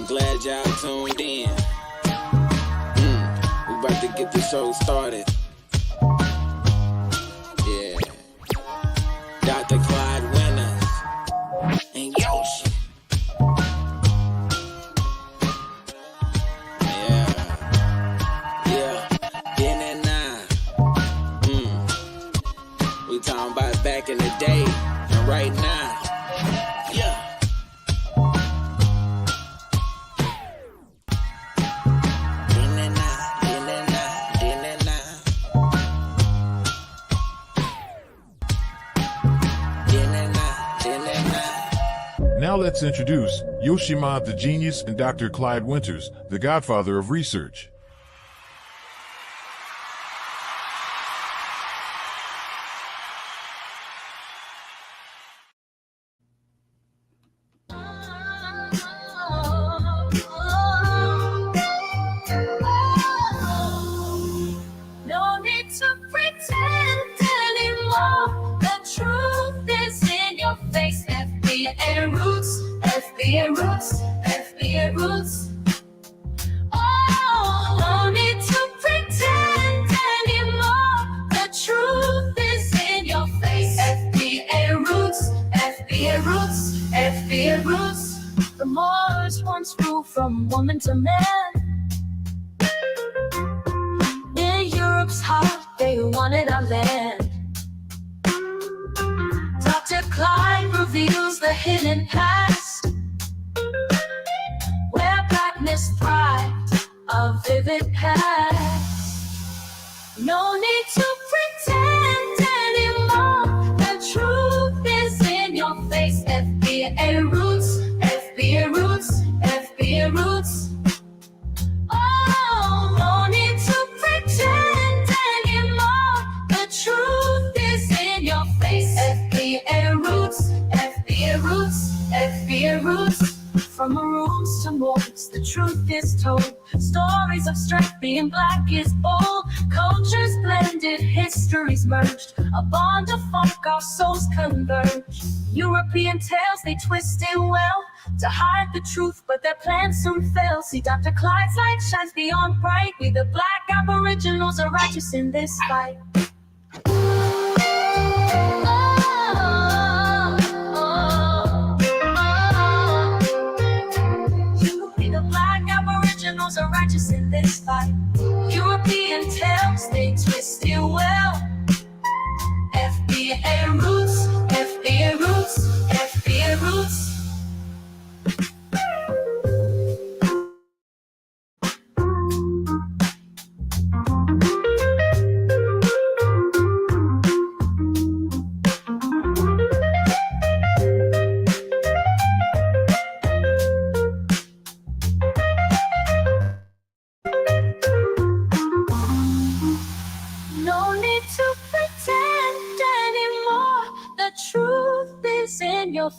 glad y'all tuned in. We about to get the show started. Yeah. Dr. Clyde Winters and Yoshi. In and now. We talking about back in the day and right now. Yeah. Now let's introduce Yoshima the Genius and Dr. Clyde Winters, the godfather of research. No need to pretend anymore. The truth is in your face. FBA roots, FBA roots, FBA roots. Oh, no need to pretend anymore. The truth is in your face. FBA roots, FBA roots, FBA roots. The Moors once ruled from woman to man. In Europe's heart, they wanted our land. Dr. Clyde reveals the hidden past, where blackness thrived, a vivid past. No need to pretend anymore. The truth is in your face. FBA roots, FBA roots, FBA roots. Oh, no need to pretend anymore. The truth is in your face. FBA roots, FBA roots, FBA roots. From maroons to moors, the truth is told. Stories of strength, being black is bold. Cultures blended, histories merged. A bond of funk, our souls converge. European tales, they twisted well to hide the truth, but their plans soon fail. See, Dr. Clyde's light shines beyond bright. We the black aboriginals are righteous in this fight. Are righteous in this fight. European tales, they twisted well. FBA roots, FBA roots, FBA roots.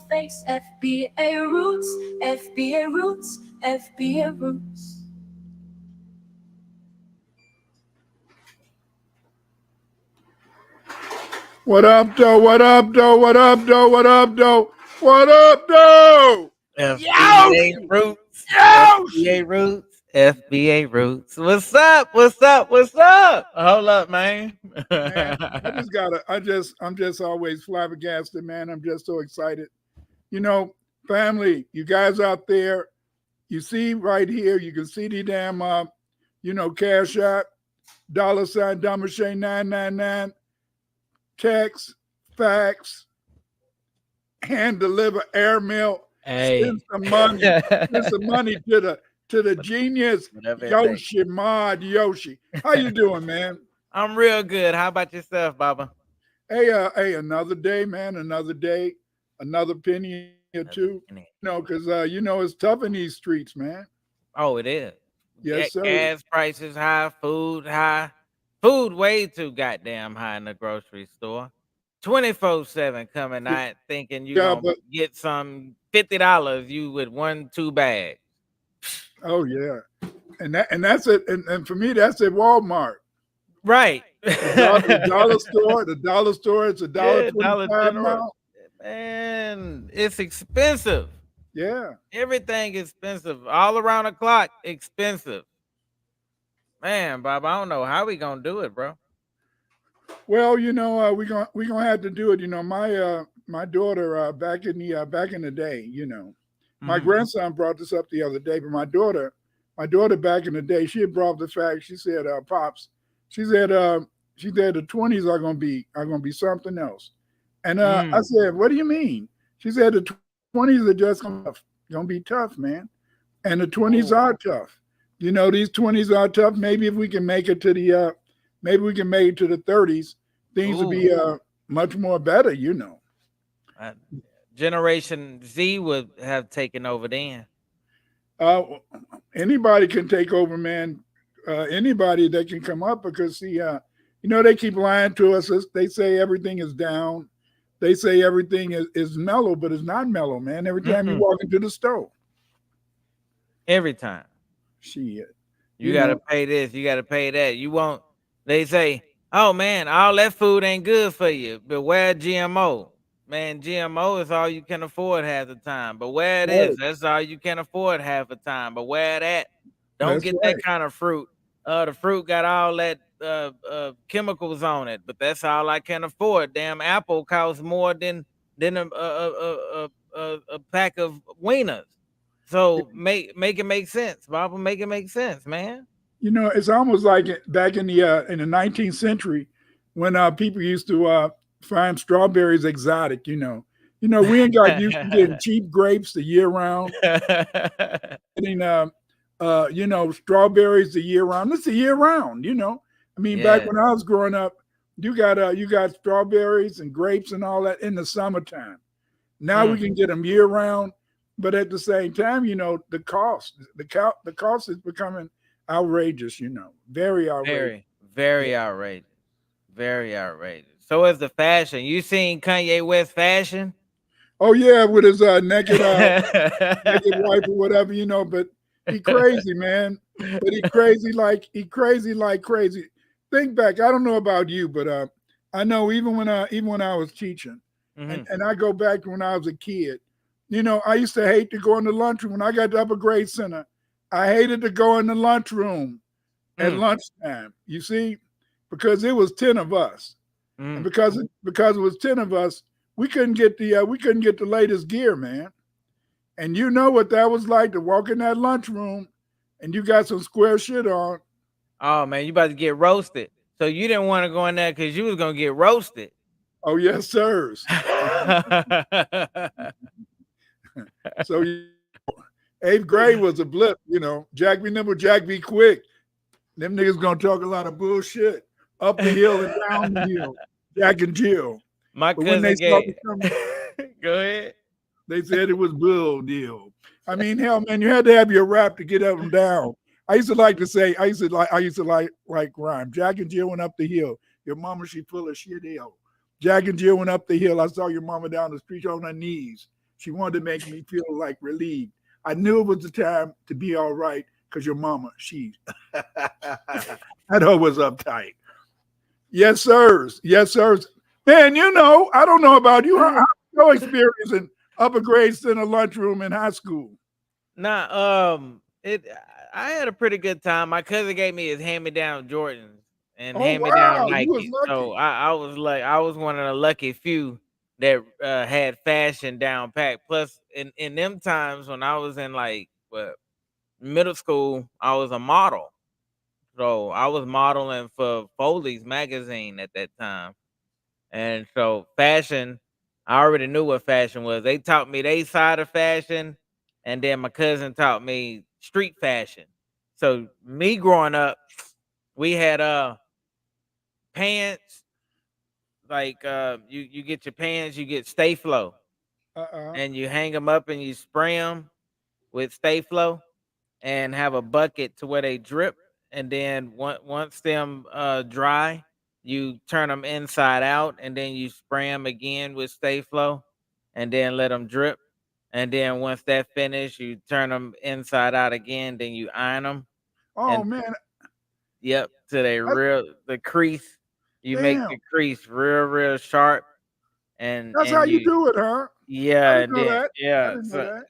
Face FBA roots, FBA roots, FBA roots. What up, though? What up, though? What up, though? What up, though? What up, though? FBA roots, FBA roots, FBA roots. What's up? What's up? What's up? Hold up, man. Man, I'm just always flabbergasted, man. I'm just so excited. You know, family, you guys out there, you see right here, you can see the damn, Cash App, $, Dumbashay 999, text, fax, hand deliver airmail, send some money, to the genius, Yoshi. How you doing, man? I'm real good. How about yourself, Baba? Hey, another day, man, another day. Another penny or two, because it's tough in these streets, man. Oh, it is. Yes, sir. Gas prices high, food high, food way too goddamn high in the grocery store. 24/7 coming out thinking you gonna get some $50 you with 1-2 bags. Oh yeah, and that's it. And for me, that's at Walmart. Right. The dollar store. It's $1.25 now. Man, it's expensive. Yeah. Everything expensive. All around the clock, expensive. Man, Bob, I don't know how we gonna do it, bro. Well, we're gonna have to do it. My daughter back in the day, my grandson brought this up the other day, but my daughter back in the day, she had brought the fact. She said, "Pops," she said, the 20s are gonna be something else. And I said, "What do you mean?" She said, "The 20s are just gonna be tough, man." And the 20s are tough. These 20s are tough. Maybe if we can make it to the 30s, things would be much more better. Generation Z would have taken over then. Anybody can take over, man. Anybody that can come up, because see, they keep lying to us. They say everything is down. They say everything is mellow, but it's not mellow, man. Every time you walk into the store. Every time. Shit. You got to pay this. You got to pay that. They say, oh, man, all that food ain't good for you. Beware GMO. Man, GMO is all you can afford half the time. But where it is, that's all you can afford half the time. But where that, don't get that kind of fruit. The fruit got all that chemicals on it, but that's all I can afford. Damn, apple costs more than a pack of wieners. So make it make sense, Bob. Make it make sense, man. It's almost like back in the 19th century when people used to find strawberries exotic. We ain't got used to getting cheap grapes the year round. Getting strawberries the year round. It's a year round. Back when I was growing up, you got strawberries and grapes and all that in the summertime. Now we can get them year round, but at the same time, the cost is becoming outrageous. Very outrageous. Very outrageous. Very outrageous. So is the fashion. You seen Kanye West fashion? Oh yeah, with his naked wife or whatever, but he crazy, man. But he crazy like crazy. Think back. I don't know about you, but I know even when I was teaching, and I go back to when I was a kid, I used to hate to go in the lunchroom. When I got to upper grade center, I hated to go in the lunchroom at lunchtime. You see, because it was 10 of us, and because it was 10 of us, we couldn't get the latest gear, man. And you know what that was like, to walk in that lunchroom and you got some square shit on. Oh man, you about to get roasted. So you didn't want to go in there because you was gonna get roasted. Oh yes, sirs. So 8th grade was a blip, Jack be nimble, Jack be quick. Them niggas gonna talk a lot of bullshit up the hill and down the hill. Jack and Jill. My cousin gave. Go ahead. They said it was bull deal. I mean, hell, man, you had to have your rap to get up and down. I used to like rhyme. Jack and Jill went up the hill. Your mama, she full of shit ill. Jack and Jill went up the hill. I saw your mama down the street on her knees. She wanted to make me feel like relieved. I knew it was the time to be all right because your mama, she that hoe was uptight. Yes, sirs. Yes, sirs. Man, I don't know about you. How's your experience in upper grades in a lunchroom in high school? Nah, I had a pretty good time. My cousin gave me his hand-me-down Jordans and hand-me-down Nike. So I was one of the lucky few that had fashion down pat. Plus, in them times when I was in middle school, I was a model. So I was modeling for Foley's magazine at that time. And so fashion, I already knew what fashion was. They taught me their side of fashion, and then my cousin taught me street fashion. So me growing up, we had pants, like you get your pants, you get Stay Flow. And you hang them up and you spray them with Stay Flow and have a bucket to where they drip. And then once them dry, you turn them inside out and then you spray them again with Stay Flow and then let them drip. And then once that finished, you turn them inside out again. Then you iron them. Oh, man. Yep. So the crease. You make the crease real, real sharp. And that's how you do it, huh? Yeah, didn't and know then that. I yeah, didn't know so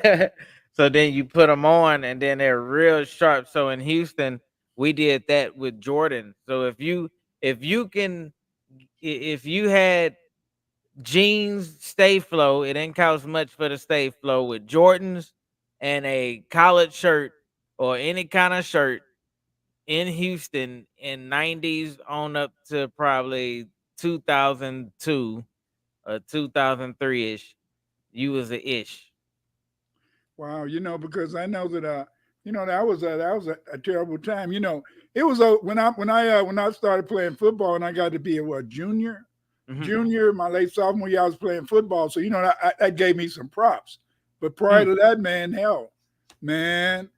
that. so then you put them on, and then they're real sharp. So in Houston, we did that with Jordan. So if you can if you had jeans Stay Flow, it didn't cost much for the Stay Flow with Jordans and a collared shirt or any kind of shirt in Houston in 90s on up to probably 2002 or 2003 ish. You was a ish. Wow, because I know that that was a terrible time. It was when I started playing football and I got to be a junior. Mhm. Junior, my late sophomore year, I was playing football. So that gave me some props. But prior Mm. to that, man,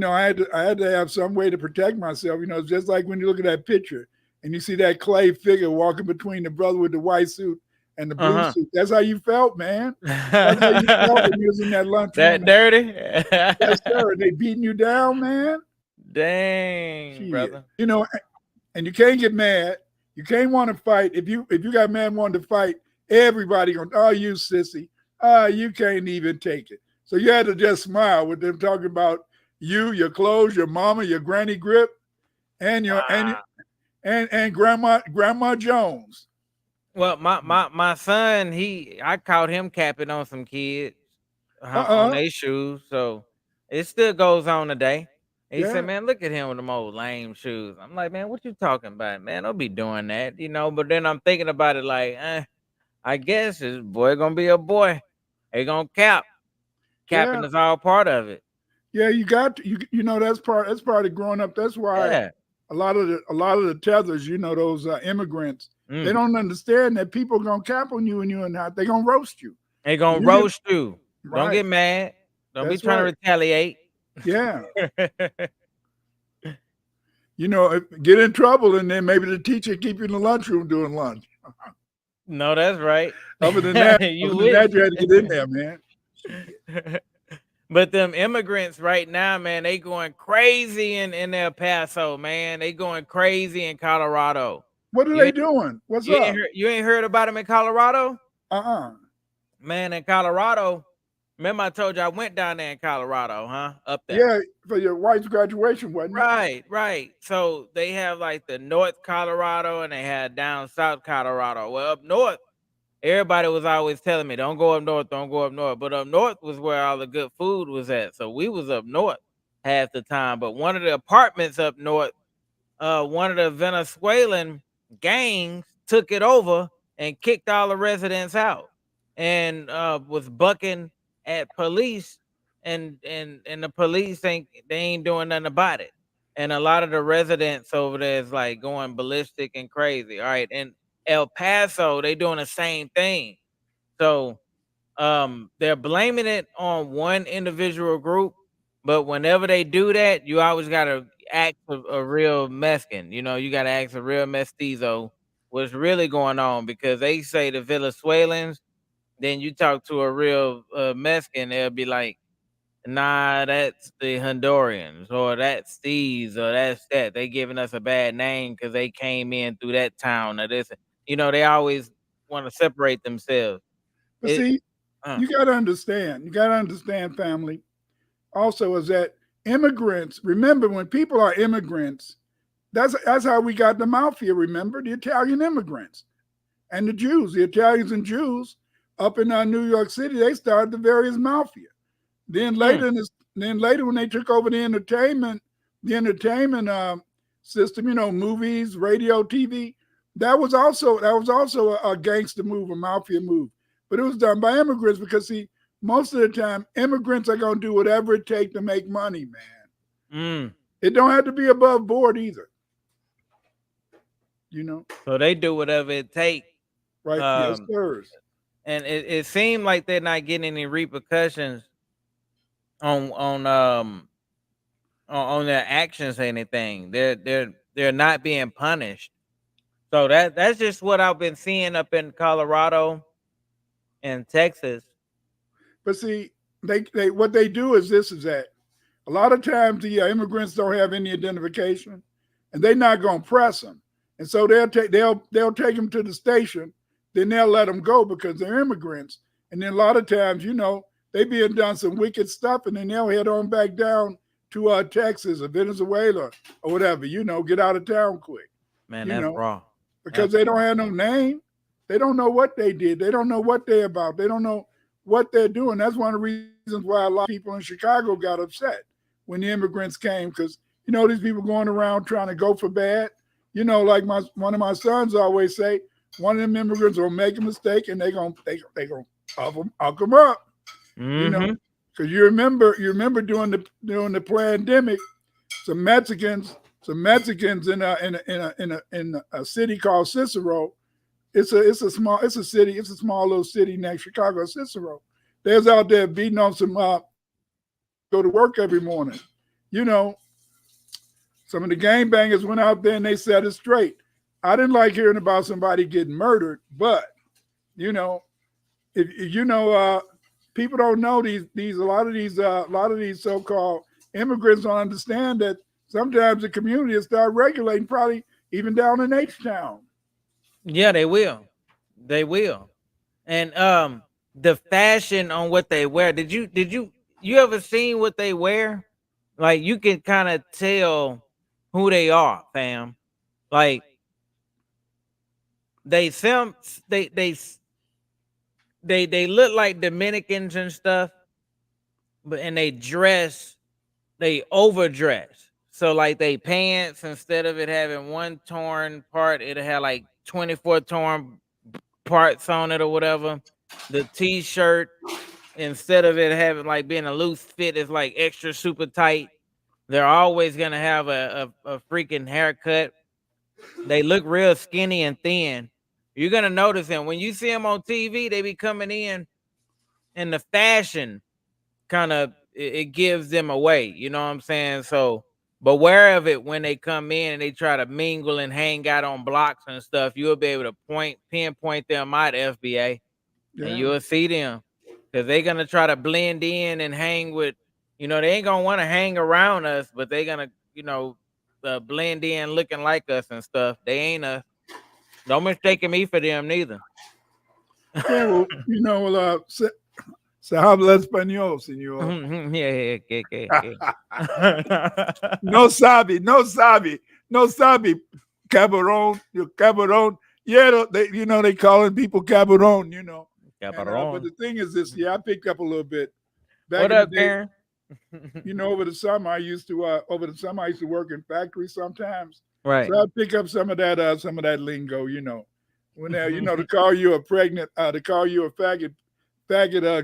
I had to have some way to protect myself. It's just like when you look at that picture and you see that clay figure walking between the brother with the white suit and the blue Uh-huh. suit. That's how you felt, man. That's how you felt when you was in that lunchroom. That dirty? Yes, sir. They beating you down, man. Dang, Shit. brother. And you can't get mad. You can't want to fight. If you got man wanting to fight, everybody going, oh, you sissy. You can't even take it. So you had to just smile with them talking about you, your clothes, your mama, your granny grip, and your and grandma Jones. Well, my son, I caught him capping on some kids on their shoes, so it still goes on today. He said, Yeah. "Man, look at him with them old lame shoes." I'm like, "Man, what you talking about, man? Don't be doing that, you know." But then I'm thinking about it like, I guess this boy gonna be a boy. He gonna cap. Yeah. Capping is all part of it. Yeah, you got to, that's part of growing up. That's why Yeah. a lot of the tethers, those immigrants, they Mm. don't understand that people gonna cap on you and they're gonna roast you. They gonna You roast you. Don't Right. get mad. Don't be That's trying to right. retaliate. Yeah. Get in trouble and then maybe the teacher keep you in the lunchroom doing lunch. No, that's right. Other than that, You you had wish. to get in there, man. But them immigrants right now, man, they going crazy in El Paso, man. They going crazy in Colorado. What are You they doing? What's You up? ain't heard about them in Colorado? Uh-uh. Man, in Colorado, remember I told you I went down there in Colorado, huh? Up there. Yeah, for your wife's graduation, wasn't it? Right. So they have like the North Colorado and they had down South Colorado. Well, up north, everybody was always telling me, don't go up north, don't go up north. But up north was where all the good food was at. So we was up north half the time. But one of the apartments up north, one of the Venezuelan gangs took it over and kicked all the residents out and was bucking at police and the police ain't doing nothing about it. And a lot of the residents over there is like going ballistic and crazy. All right. And El Paso, they doing the same thing. So they're blaming it on one individual group, but whenever they do that, you always gotta ask a real Mexican. You gotta ask a real mestizo what's really going on because they say the Venezuelans, then you talk to a real Mexican, they'll be like, nah, that's the Hondurans, or that's these, or that's that. They giving us a bad name because they came in through that town or this. They always want to separate themselves. But It, see, uh, you got to understand, family, also is that immigrants, remember when people are immigrants, that's how we got the mafia, remember? The Italian immigrants and the Jews, the Italians and Jews up in New York City, they started the various mafia. Then later when they took over the entertainment system, movies, radio, TV, that was also a gangster move, a mafia move. But it was done by immigrants because see, most of the time, immigrants are gonna do whatever it takes to make money, man. It don't have to be above board either. So they do whatever it takes. Right. Yes, sir. And it seemed like they're not getting any repercussions on their actions or anything. They're not being punished. So that's just what I've been seeing up in Colorado and Texas. But see, they what they do is that a lot of times the immigrants don't have any identification, and they're not gonna press them, and so they'll take them to the station, then they'll let them go because they're immigrants, And then a lot of times, they being done some wicked stuff, and then they'll head on back down to Texas or Venezuela or whatever, get out of town quick. Man, that's raw. Because they don't have no name. They don't know what they did. They don't know what they're about. They don't know what they're doing. That's one of the reasons why a lot of people in Chicago got upset when the immigrants came, because, these people going around trying to go for bad. Like one of my sons always say, one of them immigrants will make a mistake and they gonna up them up. Because you remember during the pandemic, some Mexicans in a city called Cicero. It's a small little city next Chicago, Cicero. They was out there beating on some go to work every morning. Some of the gangbangers went out there and they set it straight. I didn't like hearing about somebody getting murdered, but if people don't know a lot of these so-called immigrants don't understand that sometimes the community will start regulating, probably even down in H-Town. Yeah, they will. They will. And the fashion on what they wear. Did you ever seen what they wear? Like, you can kind of tell who they are, fam. Like, they look like Dominicans and stuff, and they overdress. So like they pants, instead of it having one torn part, it'll have like 24 torn parts on it or whatever. The t-shirt, instead of it having like being a loose fit, is like extra super tight. They're always gonna have a freaking haircut. They look real skinny and thin. You're gonna notice them when you see them on TV. They be coming in, and the fashion kind of it gives them away. You know what I'm saying? So beware of it when they come in and they try to mingle and hang out on blocks and stuff. You'll be able to pinpoint them out, FBA, and you'll see them, because they're gonna try to blend in and hang with. They ain't gonna want to hang around us, but they're gonna, blend in looking like us and stuff. They ain't us. Don't mistake me for them neither. Yeah, well, se habla español, señor. Yeah. No sabe, cabrón, you cabrón. Yeah, they calling people cabrón, Cabrón. But the thing is this, I picked up a little bit. What up, Darren? Over the summer I used to work in factories sometimes. Right. So I pick up some of that lingo, when to call you a pregnant, to call you a faggot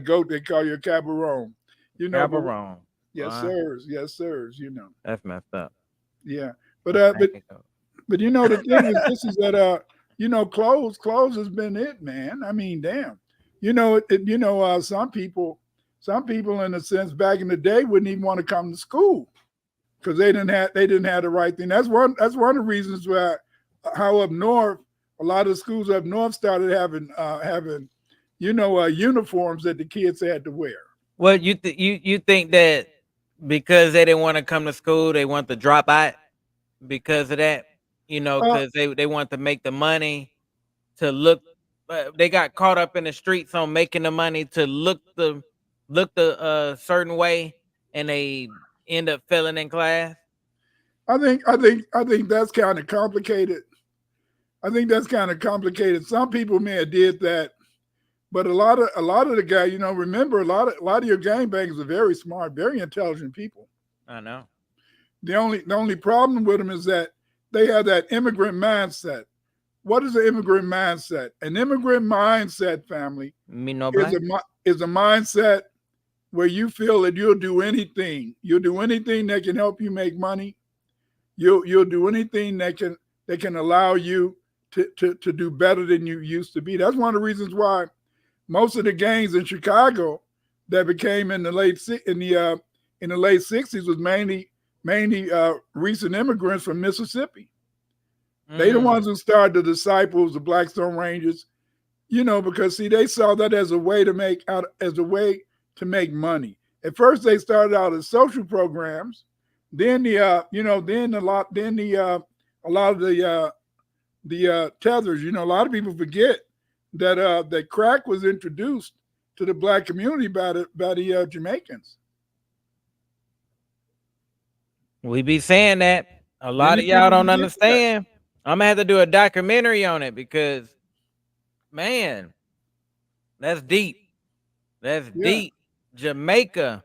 goat, they call you a cabaron. Cabaron. Yes, sirs. That's messed up. Yeah, but the thing is, this is that clothes has been it, man. I mean, damn. Some people in a sense back in the day wouldn't even want to come to school because they didn't have the right thing. That's one of the reasons why how up north a lot of the schools up north started having uniforms that the kids had to wear. Well, you think that because they didn't want to come to school, they want to drop out because of that? Because they want to make the money to look. They got caught up in the streets on making the money to look the certain way, and they end up failing in class. I think that's kind of complicated. Some people may have did that, but a lot of the guys, remember a lot of your gangbangers are very smart, very intelligent people. I know. The only problem with them is that they have that immigrant mindset. What is an immigrant mindset? An immigrant mindset, family, is a mindset where you feel that you'll do anything. You'll do anything that can help you make money. You'll do anything that can allow you to do better than you used to be. That's one of the reasons why most of the gangs in Chicago that became in the late 60s was mainly recent immigrants from Mississippi. They the ones who started the Disciples, the Blackstone Rangers, because see, they saw that as a way to make money. At first, they started out as social programs. Then a lot of the tethers. A lot of people forget that that crack was introduced to the black community by the Jamaicans. We be saying that. A lot of y'all don't understand. I'm gonna have to do a documentary on it because, man, that's deep. That's deep. Jamaica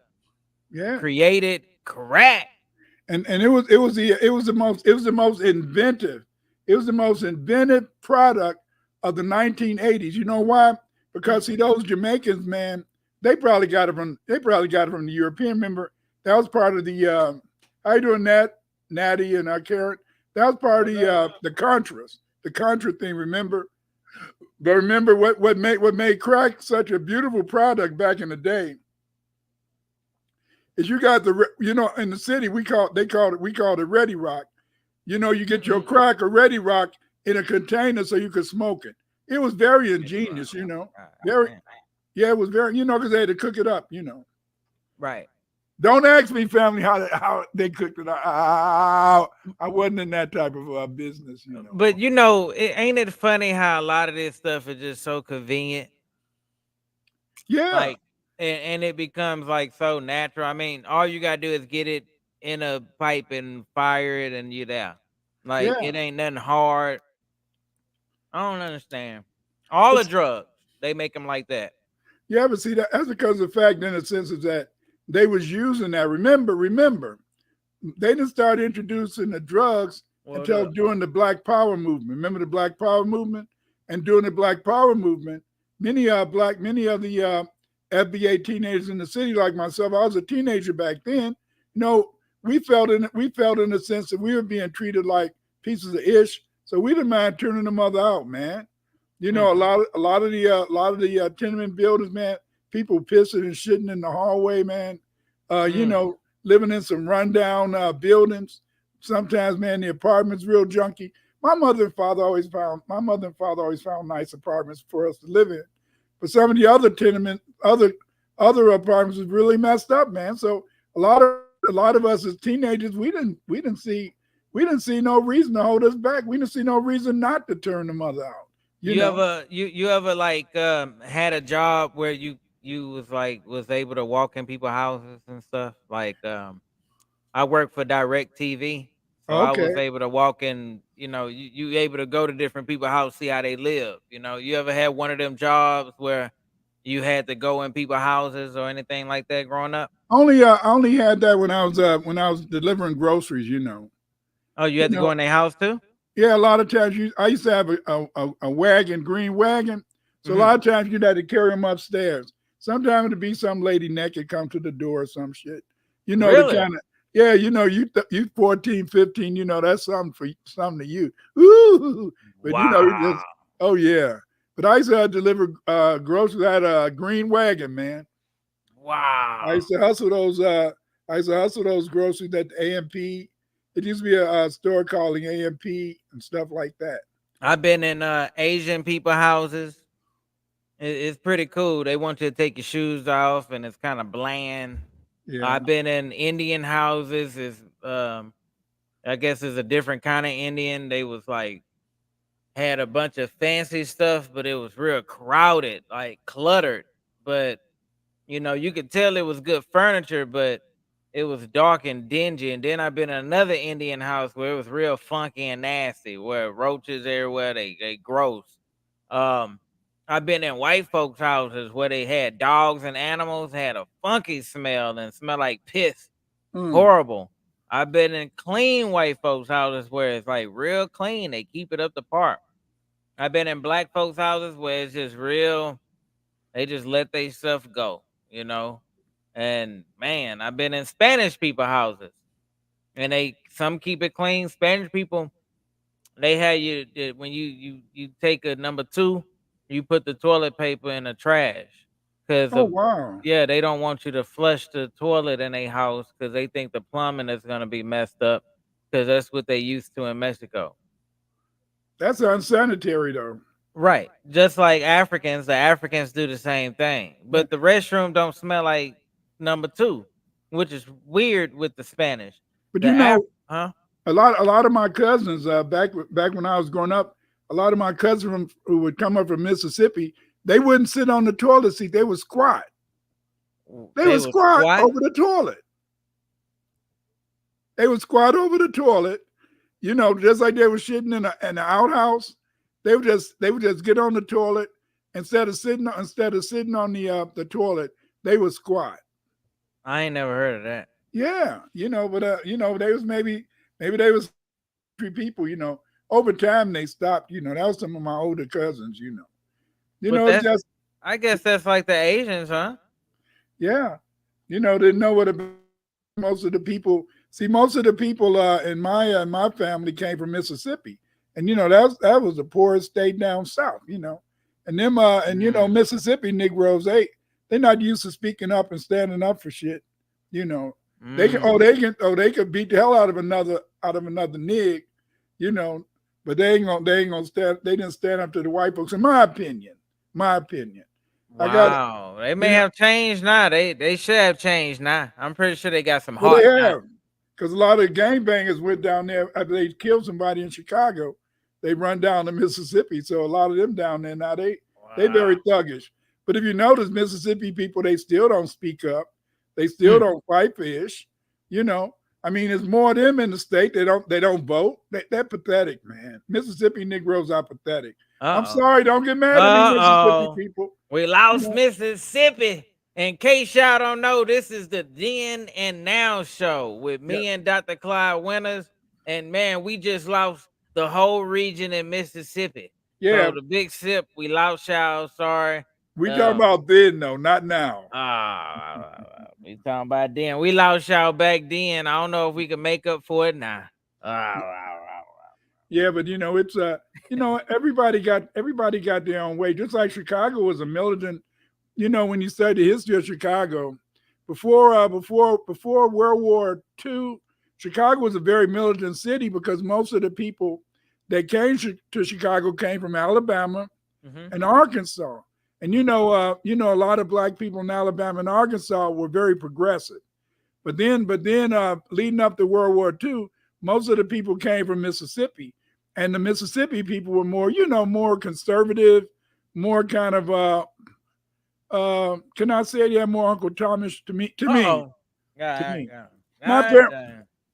created crack. And it was the most inventive product of the 1980s. You know why? Because see, those Jamaicans, man, they probably got it from the European. Remember, that was part of the how you doing, Natty and Karen? That was part of the Contras, the Contra thing. Remember? But remember what made crack such a beautiful product back in the day is you got in the city we called it Ready Rock. You know, you get your crack or Ready Rock in a container so you could smoke it. It was very ingenious, you know. It was very, because they had to cook it up, Right. Don't ask me, family, how they cooked it. I wasn't in that type of business, But ain't it funny how a lot of this stuff is just so convenient? Yeah. Like, and it becomes like so natural. I mean, all you gotta do is get it in a pipe and fire it, and you're there. Like, it ain't nothing hard. I don't understand. All the drugs, they make them like that. Yeah, but see, that's because of the fact, in a sense, is that they was using that. Remember, they didn't start introducing the drugs until during the Black Power movement. Remember the Black Power movement? And during the Black Power movement, many of the FBA teenagers in the city, like myself, I was a teenager back then. We felt in a sense that we were being treated like pieces of ish, so we didn't mind turning the mother out, man. A lot of the tenement buildings, man, people pissing and shitting in the hallway, man. Living in some rundown buildings. Sometimes, man, the apartment's real junky. My mother and father always found nice apartments for us to live in. But some of the other other apartments was really messed up, man. So a lot of us as teenagers, we didn't see no reason to hold us back. We didn't see no reason not to turn the mother out. You ever like had a job where you was able to walk in people's houses and stuff? Like I worked for Direct TV, so I was able to walk in. You able to go to different people's house, see how they live. You ever had one of them jobs where you had to go in people's houses or anything like that growing up? I only had that when I was delivering groceries. Oh, you had to go in their house too? Yeah, a lot of times I used to have a wagon, green wagon. So a lot of times you'd have to carry them upstairs. Sometimes it'd be some lady naked come to the door or some shit. Really? You 14, 15, that's something to you. Ooh. But wow. Oh yeah. But I used to deliver groceries at a green wagon, man. Wow. I used to hustle those groceries at the AMP. It used to be a store calling AMP and stuff like that. I've been in Asian people houses. It's pretty cool. They want you to take your shoes off, and it's kind of bland. Yeah. I've been in Indian houses. I guess it's a different kind of Indian. They was like had a bunch of fancy stuff, but it was real crowded, like cluttered. But you could tell it was good furniture, but it was dark and dingy. And then I've been in another Indian house where it was real funky and nasty, where roaches everywhere, they gross. I've been in white folks' houses where they had dogs and animals, had a funky smell and smelled like piss. Horrible. I've been in clean white folks' houses where it's like real clean. They keep it up to par. I've been in black folks' houses where it's just real. They just let their stuff go, And man, I've been in Spanish people houses, and some keep it clean. Spanish people, they have you when you take a number 2, you put the toilet paper in the trash because they don't want you to flush the toilet in a house because they think the plumbing is gonna be messed up because that's what they used to in Mexico. That's unsanitary though. Right. Just like the Africans do the same thing. But the restroom don't smell like number 2, which is weird with the Spanish. But a lot of my cousins back when I was growing up, a lot of my cousins who would come up from Mississippi, They wouldn't sit on the toilet seat. They would squat. They would squat over the toilet. They would squat over the toilet, you know, just like they were shitting in the outhouse. They would just get on the toilet instead of sitting on the toilet. They would squat. I ain't never heard of that. Yeah, you know, but you know, they was maybe they was people, you know. Over time they stopped, you know. That was some of my older cousins, you know. You know, it's just I guess that's like the Asians, huh? Yeah, you know, didn't know what most of the people. See, most of the people in my family came from Mississippi, and you know that was the poorest state down south, you know, and them and you know Mississippi Negroes they're not used to speaking up and standing up for shit, you know. They could beat the hell out of another nig, you know, but they ain't gonna stand. They didn't stand up to the white folks, in my opinion. Wow, they may have changed now. They should have changed now. I'm pretty sure they got some heart. They have, because a lot of gangbangers went down there after they killed somebody in Chicago. They run down to Mississippi, so a lot of them down there now they very thuggish. But if you notice, Mississippi people, they still don't speak up. They still don't fight fish. You know, I mean, there's more of them in the state. They don't vote. They're pathetic, man. Mississippi Negroes are pathetic. I'm sorry, don't get mad at me, Mississippi people. We lost Mississippi. In case y'all don't know, this is the Then and Now show with me and Dr. Clyde Winters. And man, we just lost the whole region in Mississippi. Yeah. So the Big Sip, we lost y'all. Sorry. We talking about then, though, not now. We talking about then. We lost y'all back then. I don't know if we can make up for it now. Yeah, but you know, it's you know, everybody got their own way. Just like Chicago was a militant. You know, when you study the history of Chicago, before World War II, Chicago was a very militant city because most of the people that came to Chicago came from Alabama and Arkansas. And you know, a lot of black people in Alabama and Arkansas were very progressive. But then, leading up to World War II, most of the people came from Mississippi, and the Mississippi people were more, you know, more conservative, more kind of, can I say, yeah, more Uncle Thomas to me.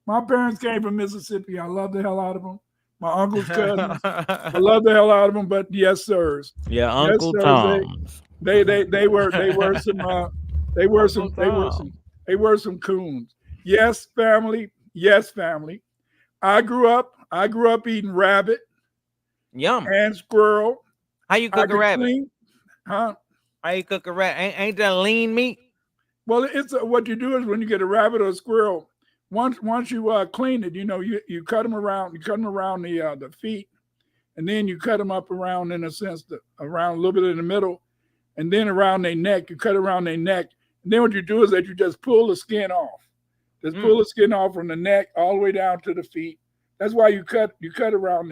My parents came from Mississippi. I love the hell out of them. My uncle's cousins, I love the hell out of them. But yes, sirs. Yeah, Uncle Tom. They were some coons. Yes, family. Yes, family. I grew up eating rabbit. Yum. And squirrel. How you cook a rabbit? How you cook a rabbit? Ain't that lean meat? Well, it's what you do is when you get a rabbit or a squirrel, once you clean it, you know, you cut them around. You cut them around the feet, and then you cut them up around, in a sense, around a little bit in the middle, and then around their neck. You cut around their neck, and then what you do is that you just pull the skin off. Just pull the skin off from the neck all the way down to the feet. That's why you cut around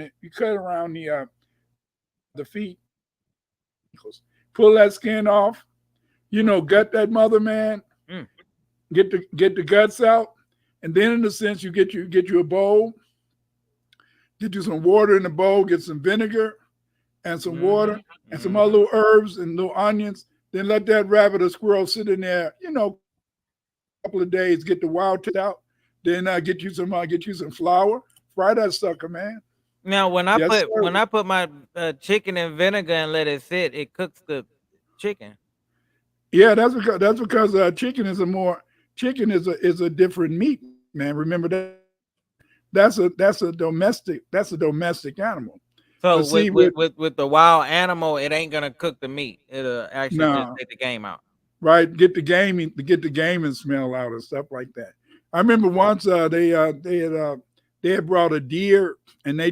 the feet. Pull that skin off. You know, gut that mother, man. Get the guts out. And then, in a sense, you get you a bowl, get you some water in the bowl, get some vinegar and some water and some other little herbs and little onions. Then let that rabbit or squirrel sit in there, you know, a couple of days, get the wild taste out. Then get you some flour, fry that sucker, man. Now, when I put my chicken in vinegar and let it sit, it cooks the chicken. Yeah, that's because chicken is a different meat, man. Remember that. That's a domestic animal. So with the wild animal, it ain't gonna cook the meat. It'll actually just take the game out. Right, get the game and smell out and stuff like that. I remember once they had brought a deer and they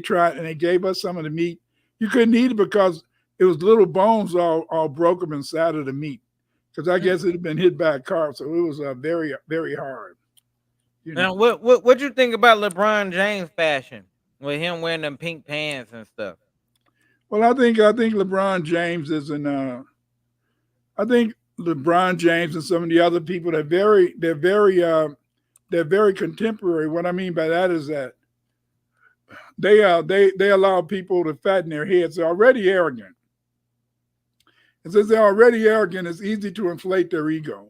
gave us some of the meat. You couldn't eat it because it was little bones all broke up inside of the meat. Because I guess it had been hit by a car, so it was very, very hard. You know? Now, what you think about LeBron James fashion with him wearing them pink pants and stuff? Well, I think LeBron James is I think LeBron James and some of the other people they're very contemporary. What I mean by that is that they allow people to fatten their heads. They're already arrogant. And since they're already arrogant, it's easy to inflate their ego.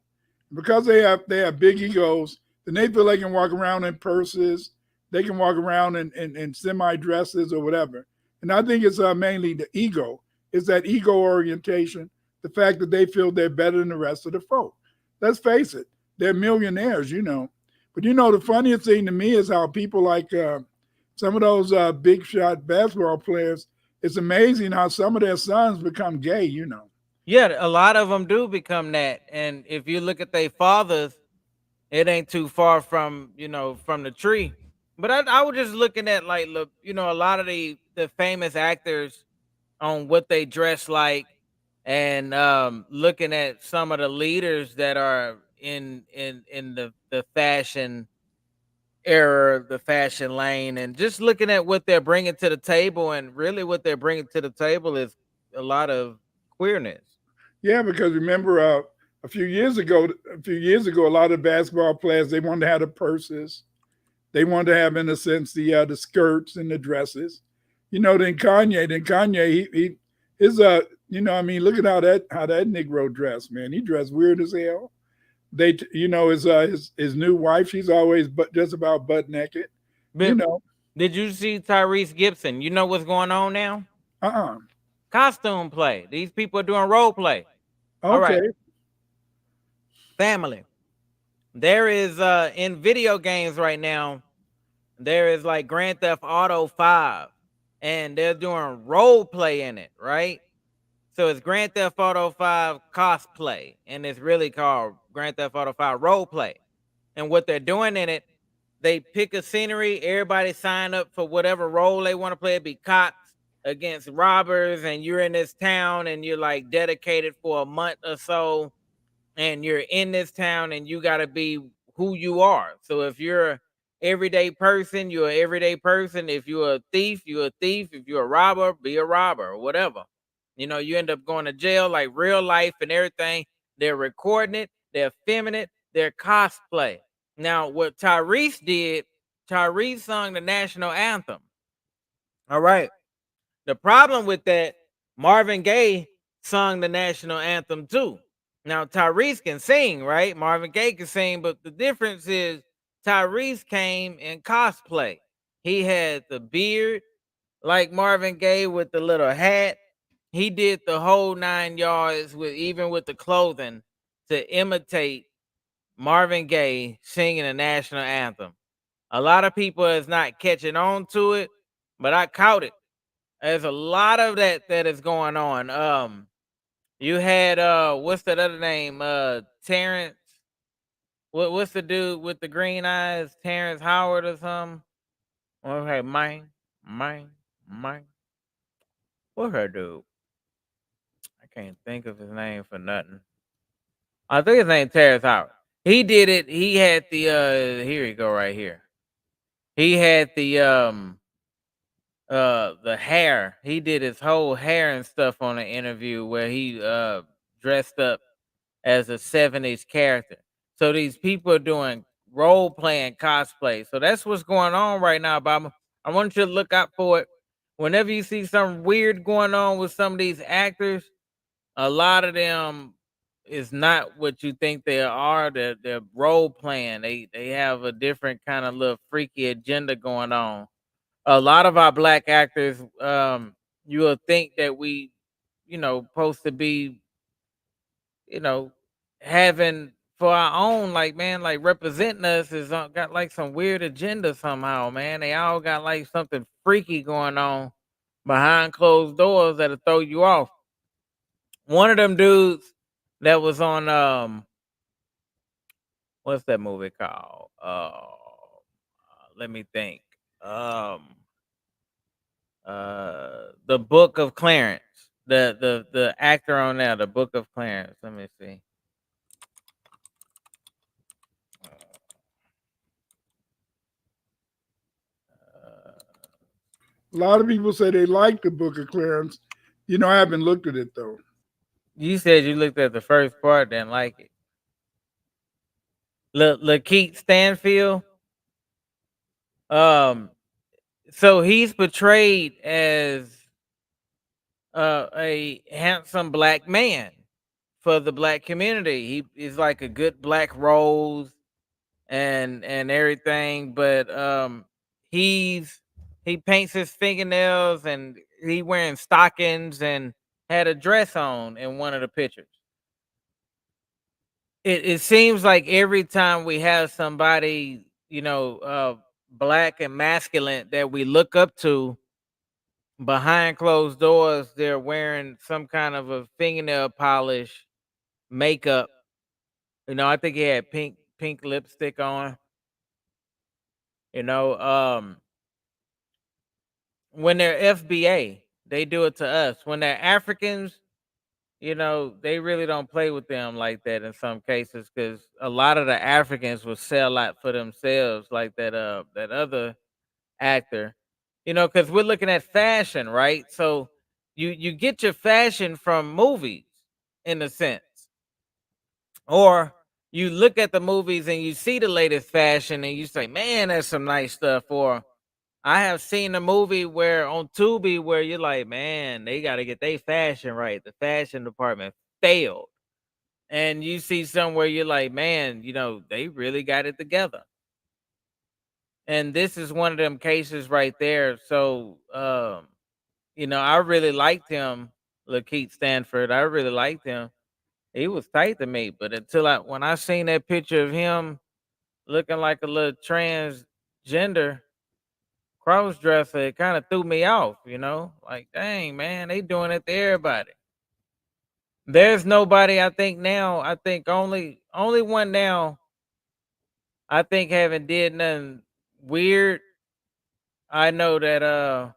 Because they have big egos, then they feel they can walk around in purses, they can walk around in semi-dresses or whatever. And I think it's mainly the ego. It's that ego orientation, the fact that they feel they're better than the rest of the folk. Let's face it, they're millionaires, you know. But you know, the funniest thing to me is how people like some of those big shot basketball players, it's amazing how some of their sons become gay, you know. Yeah, a lot of them do become that. And if you look at their fathers, it ain't too far from, from the tree. But I was just looking at like, look, a lot of the famous actors on what they dress like, and looking at some of the leaders that are in the fashion era, the fashion lane, and just looking at what they're bringing to the table. And really what they're bringing to the table is a lot of queerness. Yeah, because remember a few years ago, a lot of basketball players, they wanted to have the purses. They wanted to have, in a sense, the skirts and the dresses. You know, then Kanye, look at how that Negro dressed, man. He dressed weird as hell. His new wife, she's always just about butt naked. But did you see Tyrese Gibson? You know what's going on now? Costume play. These people are doing role play. Okay. All right. Family. There is in video games right now, there is like Grand Theft Auto 5, and they're doing role play in it, right? So it's Grand Theft Auto 5 cosplay, and it's really called Grand Theft Auto 5 role play. And what they're doing in it, they pick a scenery, everybody sign up for whatever role they want to play. It'd be cops against robbers, and you're in this town and you're like dedicated for a month or so, and you're in this town and you got to be who you are. So if you're an everyday person, you're an everyday person. If you're a thief, you're a thief. If you're a robber, be a robber or whatever. You end up going to jail, like real life and everything. They're recording it, they're filming it, they're cosplay. Now, what Tyrese did, Tyrese sung the national anthem. All right. The problem with that, Marvin Gaye sung the national anthem too. Now, Tyrese can sing, right? Marvin Gaye can sing, but the difference is Tyrese came in cosplay. He had the beard like Marvin Gaye with the little hat. He did the whole 9 yards even with the clothing to imitate Marvin Gaye singing the national anthem. A lot of people is not catching on to it, but I caught it. There's a lot of that is going on. You had what's that other name? Terrence. What's the dude with the green eyes? Terrence Howard or something? Okay, mine. What's her dude? I can't think of his name for nothing. I think his name Terrence Howard. He did it. He had the here you go right here. He had the hair. He did his whole hair and stuff on an interview where he dressed up as a 70s character. So these people are doing role playing cosplay. So that's what's going on right now, Bob. I want you to look out for it. Whenever you see something weird going on with some of these actors, a lot of them is not what you think they are. They're role playing. They have a different kind of little freaky agenda going on. A lot of our black actors, you will think that we, supposed to be, having for our own, like, man, like representing us is got like some weird agenda somehow, man. They all got like something freaky going on behind closed doors that'll throw you off. One of them dudes that was on what's that movie called? Let me think. The Book of Clarence. The actor on there, The Book of Clarence. Let me see. A lot of people say they like the Book of Clarence. I haven't looked at it though. You said you looked at the first part, didn't like it. Lakeith Stanfield. So he's portrayed as a handsome black man for the black community. He is like a good black rose and everything, but he paints his fingernails and he wearing stockings and had a dress on in one of the pictures. It seems like every time we have somebody, black and masculine that we look up to, behind closed doors, they're wearing some kind of a fingernail polish, makeup. I think he had pink lipstick on. You know, when they're FBA, they do it to us. When they're Africans, they really don't play with them like that in some cases, because a lot of the Africans will sell out for themselves, like that other actor. Because we're looking at fashion, right? So you get your fashion from movies, in a sense, or you look at the movies and you see the latest fashion and you say, "Man, that's some nice stuff." Or I have seen a movie where on Tubi where you're like, "Man, they got to get their fashion right. The fashion department failed." And you see somewhere you're like, "Man, they really got it together." And this is one of them cases right there. So, I really liked him, Lakeith Stanford. I really liked him. He was tight to me, but when I seen that picture of him looking like a little transgender cross dresser, it kind of threw me off. Like, dang, man, they doing it to everybody. There's nobody. I think now. I think only one now. I think haven't did nothing weird. I know that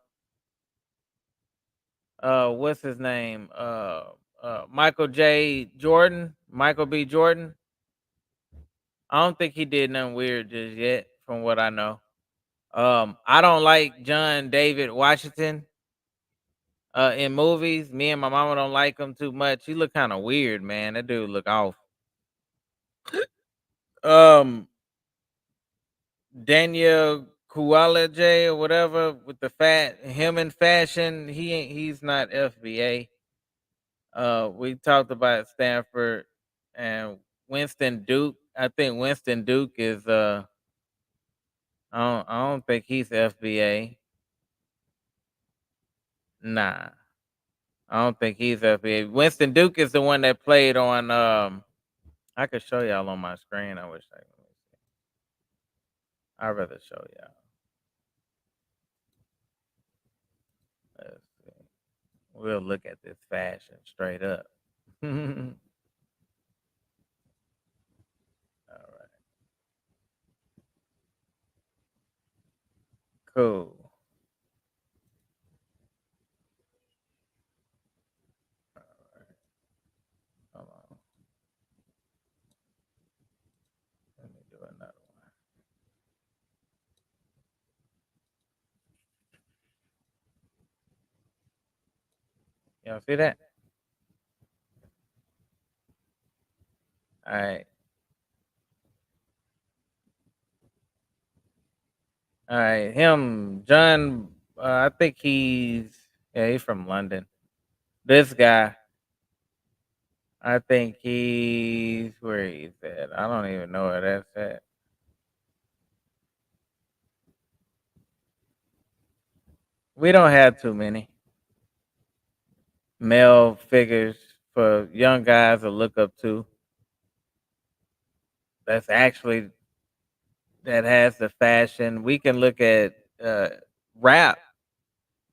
what's his name? Michael B. Jordan. I don't think he did nothing weird just yet, from what I know. I don't like John David Washington in movies. Me and my mama don't like him too much. He look kind of weird, man. That dude look off. Daniel Kualaje or whatever with the him in fashion. He's not FBA. We talked about Stanford and Winston Duke. I think Winston Duke is I don't think he's FBA. Nah. I don't think he's FBA. Winston Duke is the one that played on I could show y'all on my screen. I wish I could. I'd rather show y'all. Let's see. We'll look at this fashion straight up. All right. Cool. All right. Hold on. Let me do another one. Y'all see that? All right. All right. Him, John, I think he's from London. This guy, I think he's where he's at. I don't even know where that's at. We don't have too many male figures for young guys to look up to. That's actually that has the fashion. We can look at rap.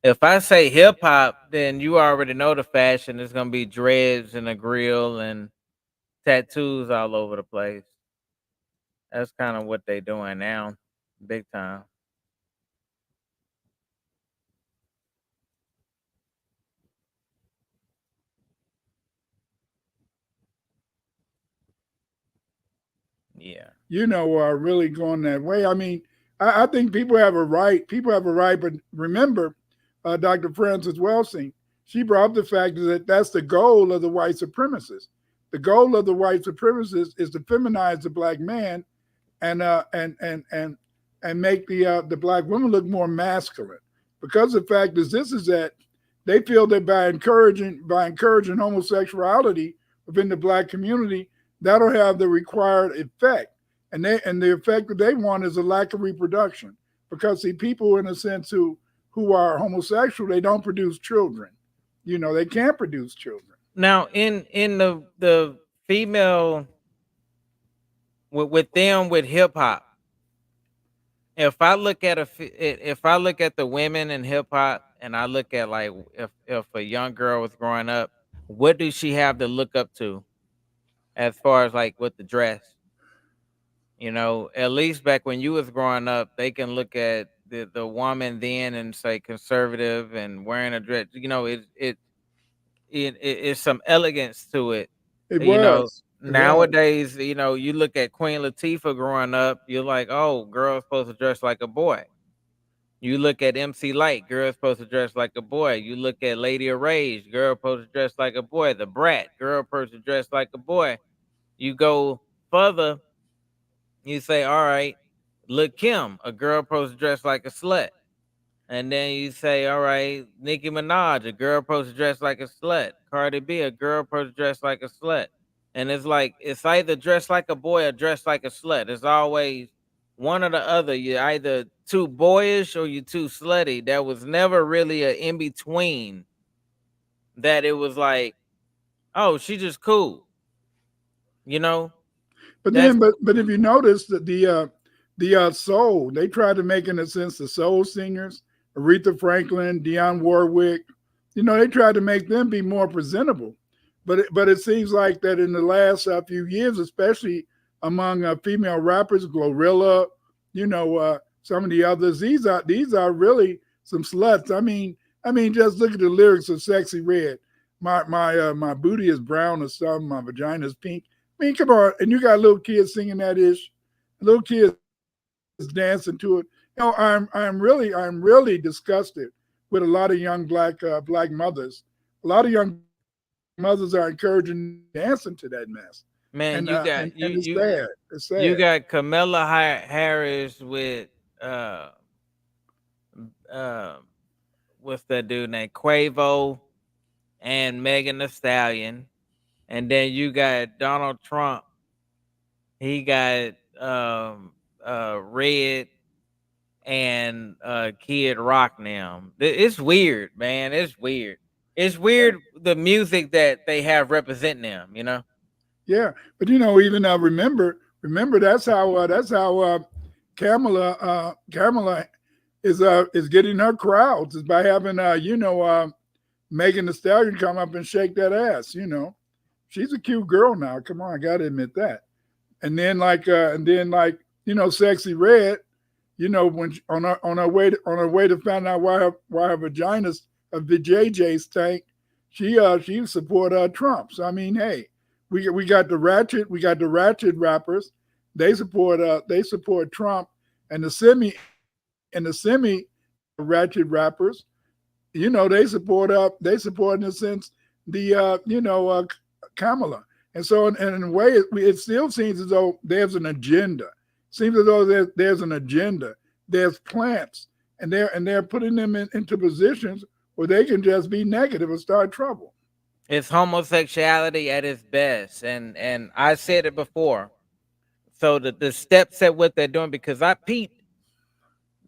If I say hip hop, then you already know the fashion is gonna be dreads and a grill and tattoos all over the place. That's kind of what they doing now, big time. Yeah. Really going that way. I mean, I think people have a right. People have a right, but remember, Dr. Frances Welsing, she brought up the fact that that's the goal of the white supremacists. The goal of the white supremacists is to feminize the black man and make the black woman look more masculine. Because the fact is, this is that they feel that by encouraging homosexuality within the black community, that'll have the required effect. And the effect that they want is a lack of reproduction. Because see, people in a sense who are homosexual, they don't produce children. You know, they can't produce children. Now, in the female with hip hop, if I look at the women in hip hop, and I look at like if a young girl was growing up, what does she have to look up to as far as like with the dress? You know, at least back when you was growing up, they can look at the woman then and say conservative and wearing a dress. You know, it's some elegance to it. It You know, was. It was. nowadays, you know, you look at Queen Latifah growing up, you're like, oh, girl's supposed to dress like a boy. You look at MC Light, girl's supposed to dress like a boy. You look at Lady of Rage, girl supposed to dress like a boy. The Brat, girl supposed to dress like a boy. You go further, you say, all right, Lil' Kim, a girl supposed to dress like a slut. And then you say, all right, Nicki Minaj, a girl supposed to dress like a slut. Cardi B, a girl supposed to dress like a slut. And it's like, it's either dress like a boy or dress like a slut. It's always one or the other. You're either too boyish or you're too slutty. There was never really an in between that it was like, oh, she just cool. You know? But then, but if you notice that the soul, they tried to make, in a sense, the soul singers, Aretha Franklin, Dionne Warwick, you know, they tried to make them be more presentable. But it seems like that in the last few years, especially among female rappers, Glorilla, you know, some of the others, these are really some sluts. I mean, just look at the lyrics of Sexy Red. My booty is brown or something. My vagina is pink. I mean, come on. And you got little kids singing that ish, little kids dancing to it. You know, I'm really disgusted with a lot of young black mothers. A lot of young mothers are encouraging dancing to that mess. Man, And, you got and it's you sad. It's sad. you got Kamala Harris with what's that dude named Quavo and Megan Thee Stallion, and then you got Donald Trump. He got Red and Kid Rock now. It's weird, man. It's weird. It's weird the music that they have representing them, you know. Yeah, but you know, even remember that's how Kamala is getting her crowds, is by having Megan Thee Stallion come up and shake that ass. You know, she's a cute girl now. Come on, I gotta admit that. And then you know, Sexy Red, you know, when on her way to find out why her vagina's a JJ stank, she support Trump. So I mean, hey, we got the ratchet rappers. They support Trump, and the semi ratchet rappers, you know, they support in a sense the Kamala. And so in a way, it still seems as though there's an agenda. Seems as though there's an agenda. There's plants, and they're putting them into positions where they can just be negative and start trouble. It's homosexuality at its best, and I said it before. So the steps at what they're doing, because I peeped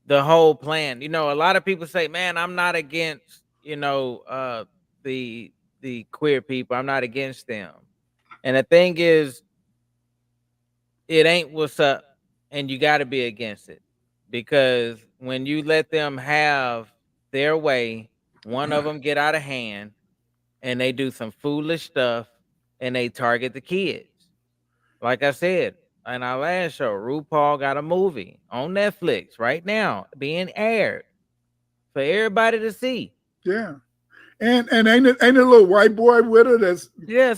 the whole plan. You know, a lot of people say, "Man, I'm not against the queer people. I'm not against them." And the thing is, it ain't what's up, and you got to be against it, because when you let them have their way, one of them get out of hand, and they do some foolish stuff, and they target the kids. Like I said in our last show, RuPaul got a movie on Netflix right now being aired for everybody to see. Yeah. And ain't it a little white boy with it? It's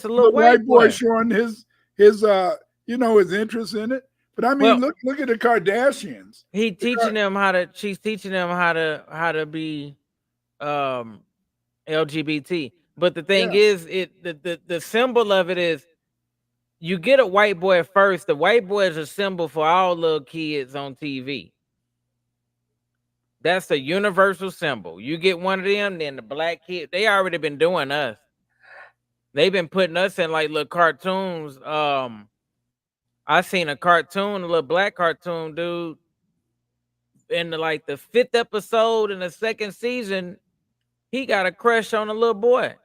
a little white boy showing his his interest in it. But I mean, look at the Kardashians. She's teaching them how to be LGBT. But the thing is, the symbol of it is, you get a white boy first. The white boy is a symbol for all little kids on TV. That's a universal symbol. You get one of them, then the black kid, they already been doing us. They've been putting us in like little cartoons. I seen a cartoon, a little black cartoon dude, in like the 5th episode in the 2nd season. He got a crush on a little boy.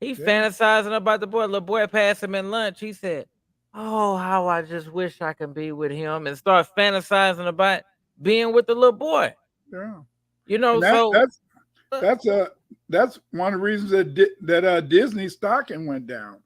He fantasizing about the boy. Little boy passed him in lunch. He said, "Oh, how I just wish I could be with him," and start fantasizing about being with the little boy. Yeah. You know, that's one of the reasons that Disney stocking went down.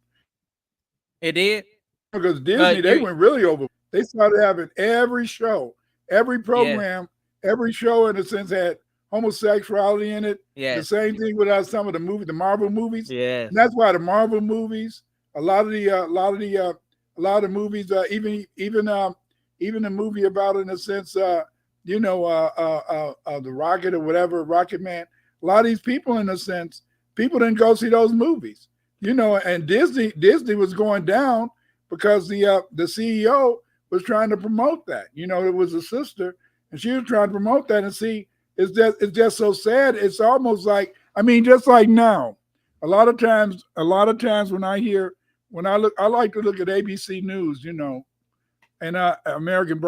It did, because Disney they went really over. They started having every show, every program, every show in a sense had homosexuality in it. The same thing with some of the movies, the Marvel movies. And that's why the Marvel movies, a lot of the movies, even the movie about, in a sense, the Rocket or whatever, Rocket Man. A lot of these people, in a sense, people didn't go see those movies, and Disney was going down because the CEO was trying to promote that. It was a sister, and she was trying to promote that. And see, it's just so sad. It's almost like, just like now, a lot of times when I look, I like to look at ABC News, and American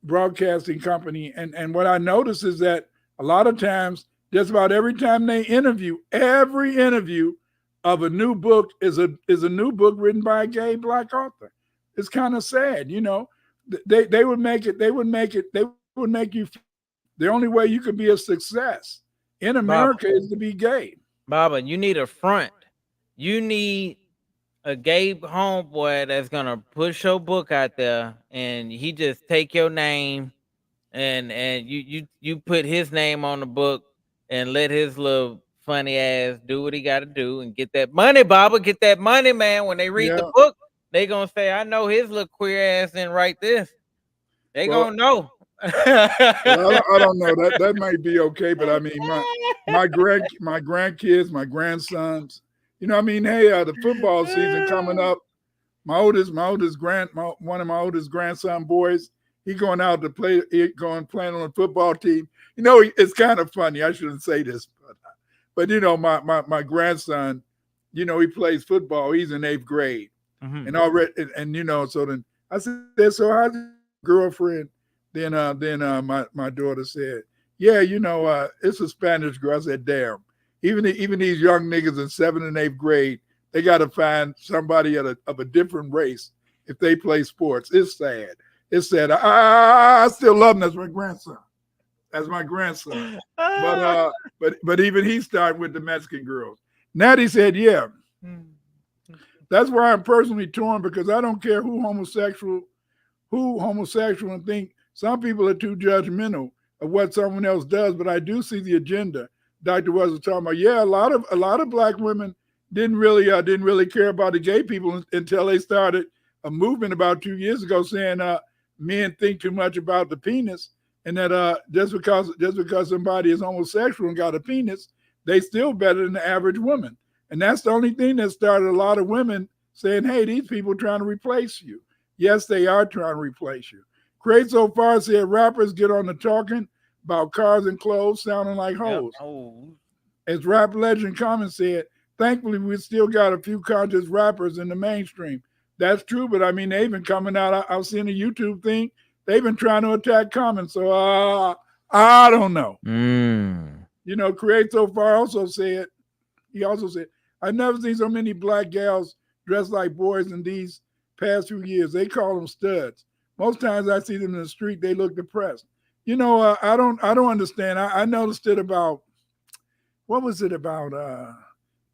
Broadcasting Company, and what I notice is that a lot of times, just about every time they interview, every interview of a new book is a new book written by a gay black author. It's kind of sad, They would make you. The only way you could be a success in America is to be gay. Baba, you need a front. You need a gay homeboy that's gonna push your book out there, and he just take your name, and you put his name on the book, and let his little funny ass do what he got to do and get that money, Baba. Get that money, man. When they read the book, they gonna say, "I know his little queer ass didn't write this." They gonna know. Well, I don't know. That might be okay, but my grandkids, my grandsons. Hey, the football season coming up. One of my oldest grandson boys, he going out to play, playing on a football team. It's kind of funny. I shouldn't say this, but my grandson, he plays football. He's in 8th grade, and already, so then I said, "So how's your girlfriend?" Then my daughter said, "Yeah, it's a Spanish girl." I said, "Damn." Even these young niggas in 7th and 8th grade, they got to find somebody of a different race if they play sports. It's sad. It's sad. I still love him as my grandson. But even he started with the Mexican girls. Natty said, "Yeah." That's why I'm personally torn, because I don't care who homosexual and think. Some people are too judgmental of what someone else does, but I do see the agenda. Dr. Wells was talking about, a lot of black women didn't really care about the gay people until they started a movement about 2 years ago saying men think too much about the penis, and that just because somebody is homosexual and got a penis, they still better than the average woman. And that's the only thing that started a lot of women saying, "Hey, these people are trying to replace you." Yes, they are trying to replace you. Craig so far said rappers get on the talking about cars and clothes sounding like hoes. As rap legend Common said, "Thankfully, we still got a few conscious rappers in the mainstream." That's true, but they've been coming out. I've seen a YouTube thing. They've been trying to attack Common, so I don't know. Craig so far also said, "I've never seen so many black gals dressed like boys in these past few years. They call them studs. Most times I see them in the street, they look depressed." I don't understand. I noticed it about, what was it, about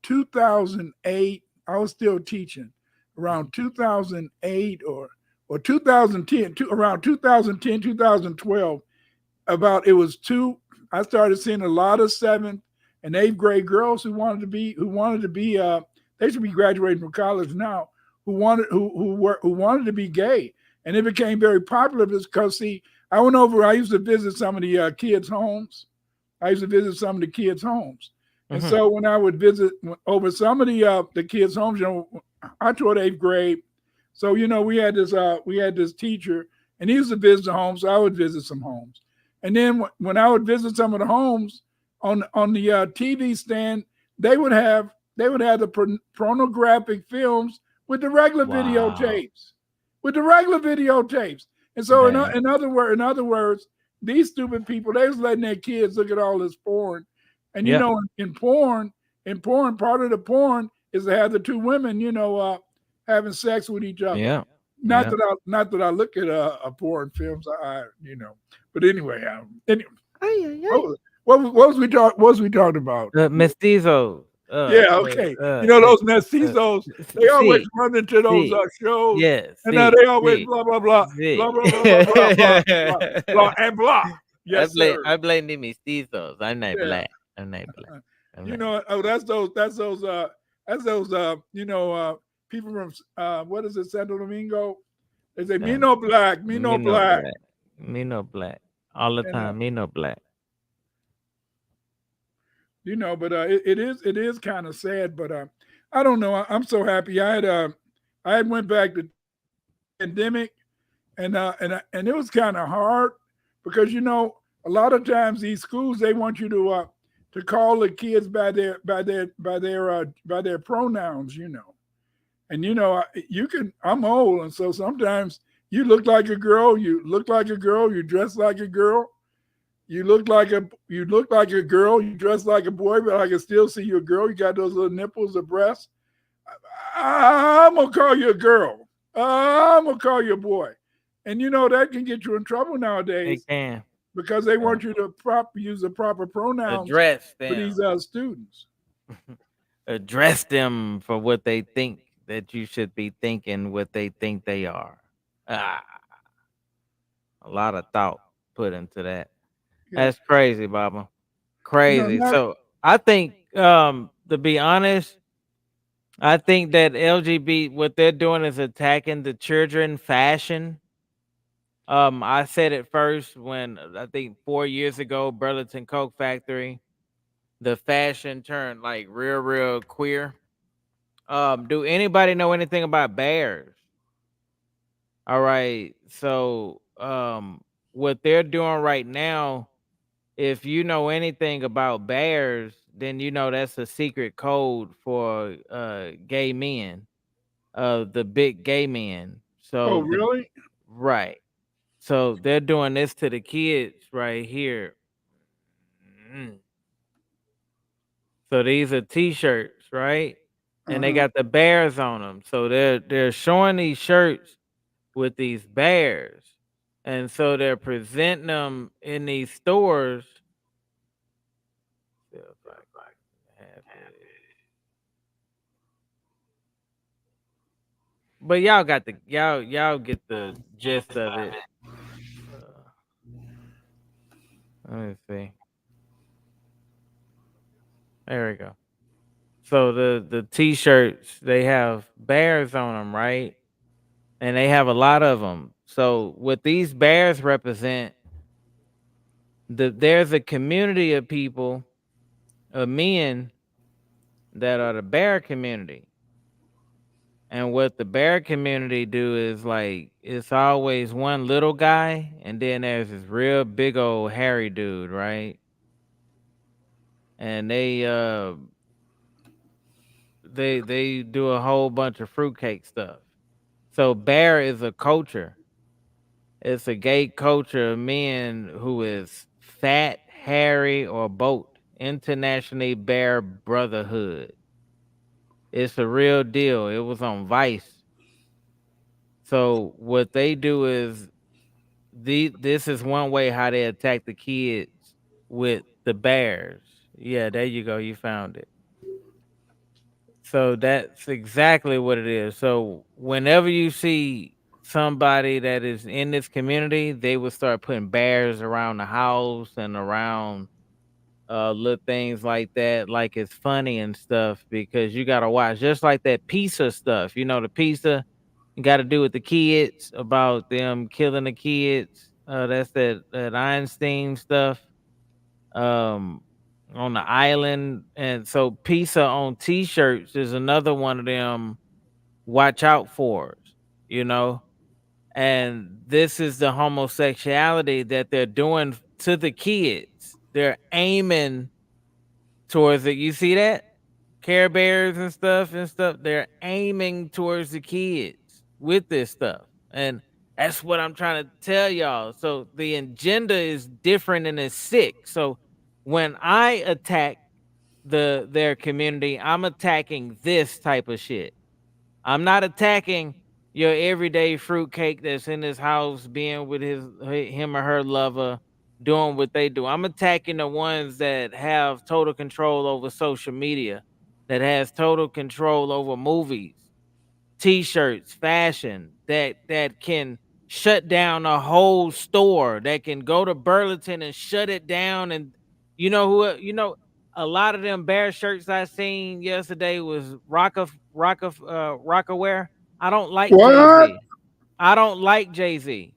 2008. I was still teaching around 2008 or 2010, around 2010, 2012. I started seeing a lot of 7th and 8th grade girls who wanted to be, they should be graduating from college now, who wanted to be gay. And it became very popular because, see, I used to visit some of the kids' homes. And so when I would visit over some of the kids' homes, I taught 8th grade. So, we had this teacher, And he used to visit the homes, so I would visit some homes. And then when I would visit some of the homes on the TV stand, they would have the pornographic films with the regular videotapes, And so in other words, these stupid people, they was letting their kids look at all this porn. And you know, in porn, part of the porn is to have the two women, having sex with each other. Yeah. Not that I look at porn films, But anyway, what was we talking about? Mestizos. Okay. Those mestizos, they always run into those shows. Yes. And now they always blah blah blah blah blah blah blah blah blah and blah. Yes, I blame the mestizos. I'm not black. That's those people from what is it, Santo Domingo? They say me no black. Me no black. All the time, me no black. But it is kind of sad. But I don't know. I'm so happy. I had went back to pandemic, and it was kind of hard because a lot of times these schools, they want you to call the kids by their pronouns, And you can. I'm old, and so sometimes you look like a girl, you dress like a girl. You look like a girl, you dress like a boy, but I can still see you a girl. You got those little nipples or breasts. I'm gonna call you a girl. I'm gonna call you a boy. And that can get you in trouble nowadays. It can. Because they want you to use the proper pronouns for these students. Address them for what they think that you should be thinking, what they think they are. A lot of thought put into that. That's crazy, Baba. Crazy. So I think, to be honest, I think that LGBT, what they're doing is attacking the children fashion. I said it first when I think 4 years ago, Burlington Coke Factory, the fashion turned like real queer. Do anybody know anything about bears? All right. So what they're doing right now, if you know anything about bears, then that's a secret code for gay men, the big gay men. So really? Right. So they're doing this to the kids right here. So these are t-shirts, right? And they got the bears on them. So they're showing these shirts with these bears. And so they're presenting them in these stores. But y'all got y'all get the gist of it. Let me see. There we go. So the t-shirts, they have bears on them, right? And they have a lot of them. So what these bears represent, there's a community of people, of men, that are the bear community. And what the bear community do is like, it's always one little guy, and then there's this real big old hairy dude, right? And they do a whole bunch of fruitcake stuff. So bear is a culture. It's a gay culture of men who is fat, hairy, or both. Internationally Bear Brotherhood. It's a real deal. It was on Vice. So what they do is, this is one way how they attack the kids with the bears. Yeah, there you go. You found it. So that's exactly what it is. So whenever you see somebody that is in this community, they will start putting bears around the house and around little things like that, like it's funny and stuff, because you got to watch, just like that pizza stuff. The pizza got to do with the kids, about them killing the kids. That's that Einstein stuff. On the island. And so pizza on t-shirts is another one of them watch out for, And this is the homosexuality that they're doing to the kids. They're aiming towards it. You see that? Care Bears and stuff. They're aiming towards the kids with this stuff. And that's what I'm trying to tell y'all. So the agenda is different and it's sick. So when I attack their community, I'm attacking this type of shit. I'm not attacking your everyday fruitcake that's in his house being with him or her lover, doing what they do. I'm attacking the ones that have total control over social media, that has total control over movies, t-shirts, fashion, that can shut down a whole store, that can go to Burlington and shut it down. And you know who, a lot of them bear shirts I seen yesterday was Rockaware. I don't like Jay-Z. I don't like Jay-Z.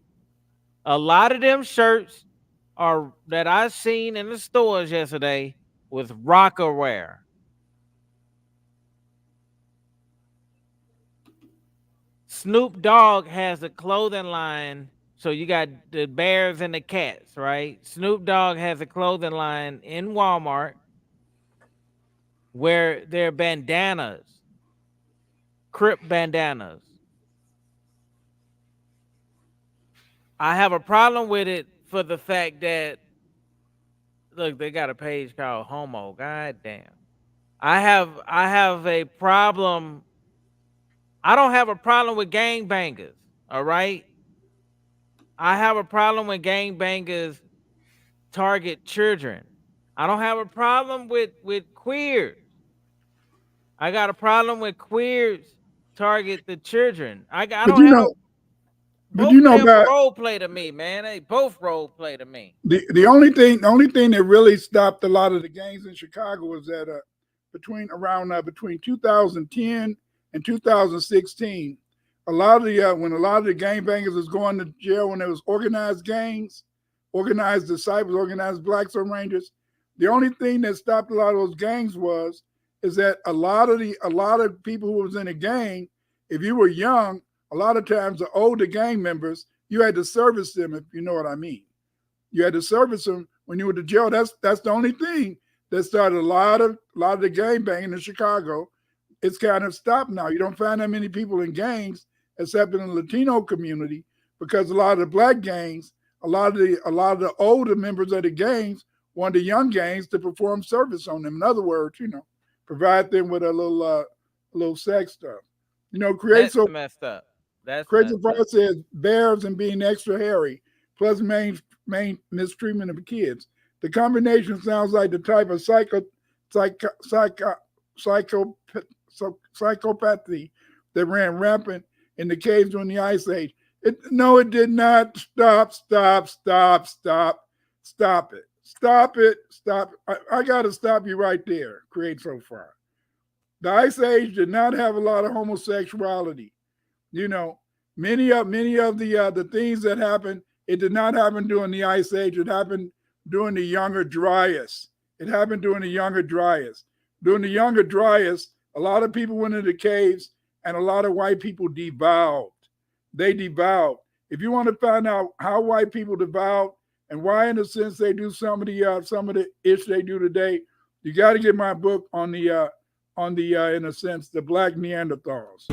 A lot of them shirts are that I seen in the stores yesterday with Rockaware. Snoop Dogg has a clothing line. So you got the bears and the cats, right? Snoop Dogg has a clothing line in Walmart where they're bandanas, Crip bandanas. I have a problem with it for the fact that, look, they got a page called Homo. God damn. I have a problem. I don't have a problem with gangbangers, all right? I have a problem when gangbangers target children. I don't have a problem with queers. I got a problem with queers target the children. I don't have But you know about role play to me, man. They both role play to me. The only thing that really stopped a lot of the gangs in Chicago was that between 2010 and 2016, a lot of the when a lot of the gangbangers was going to jail, when there was organized gangs, organized disciples, organized Black Stone Rangers, the only thing that stopped a lot of those gangs is that a lot of people who was in a gang, if you were young, a lot of times the older gang members, you had to service them, if you know what I mean. You had to service them when you were to jail. That's the only thing that started a lot of the gang banging in Chicago. It's kind of stopped now. You don't find that many people in gangs except in the Latino community, because a lot of the Black gangs, a lot of the older members of the gangs want the young gangs to perform service on them. In other words, provide them with a little sex stuff. That's messed up. That's Crazy Far says bears and being extra hairy, plus main mistreatment of kids. The combination sounds like the type of psychopathy that ran rampant in the caves during the Ice Age. No, it did not. Stop it. I got to stop you right there, Create So Far. The Ice Age did not have a lot of homosexuality. Many of the things that happened, it did not happen during the Ice Age. It happened during the Younger Dryas. During the Younger Dryas, a lot of people went into caves and a lot of white people devoured. They devoured. If you want to find out how white people devoured and why, in a sense, they do some of the ish they do today, you got to get my book on the in a sense, the Black Neanderthals.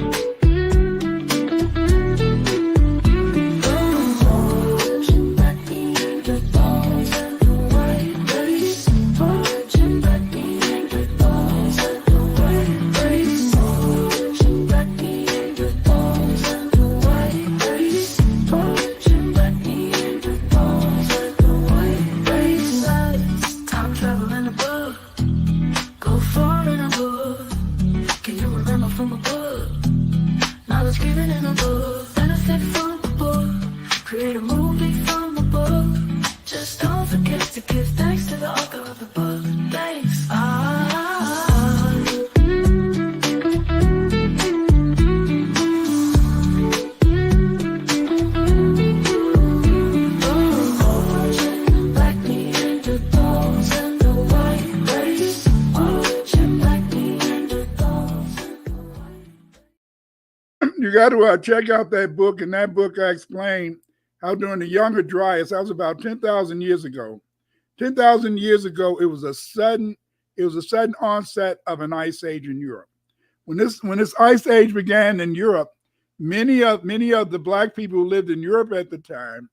you got to check out that book. In that book, I explained how during the Younger Dryas, that was about 10,000 years ago. 10,000 years ago, it was a sudden onset of an ice age in Europe. When this ice age began in Europe, many of the black people who lived in Europe at the time,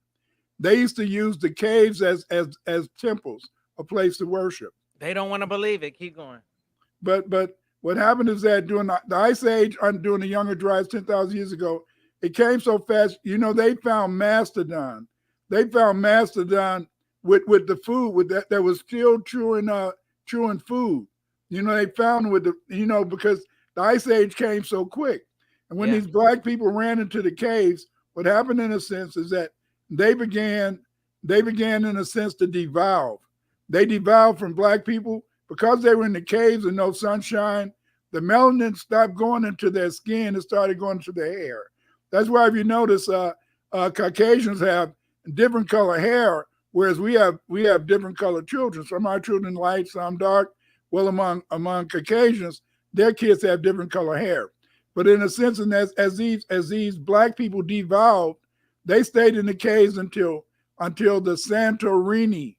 they used to use the caves as temples, a place to worship. They don't want to believe it. Keep going. But what happened is that during the ice age, during the Younger Dryas 10,000 years ago, it came so fast. You know, they found mastodon. They found mastodon with the food that was still chewing food. You know, they found because the ice age came so quick. And when these black people ran into the caves, what happened in a sense is that they began in a sense to devolve. They devolved from black people because they were in the caves and no sunshine. The melanin stopped going into their skin and started going to their hair. That's why if you notice, Caucasians have different color hair, whereas we have different colored children. Some of our children light, some dark. Well, among Caucasians, their kids have different color hair. But in a sense, and as these black people devolved, they stayed in the caves until the Santorini.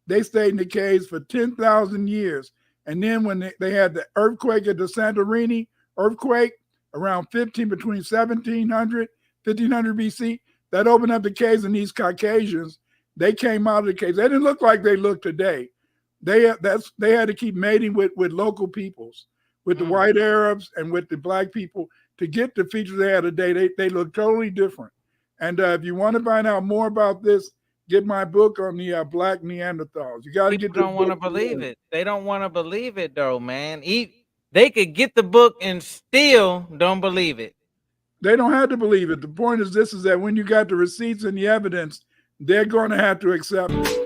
They stayed in the caves for 10,000 years. And then when they had the earthquake at the Santorini earthquake around between 1700, 1500 BC, that opened up the caves, and these Caucasians, they came out of the caves. They didn't look like they look today. They had to keep mating with local peoples, with the white Arabs and with the black people to get the features they had today. They look totally different. And if you want to find out more about this, get my book on the black Neanderthals. You got to get. People don't want to believe it. They don't want to believe it, though, man. They could get the book and still don't believe it. They don't have to believe it. The point is this: is that when you got the receipts and the evidence, they're going to have to accept it.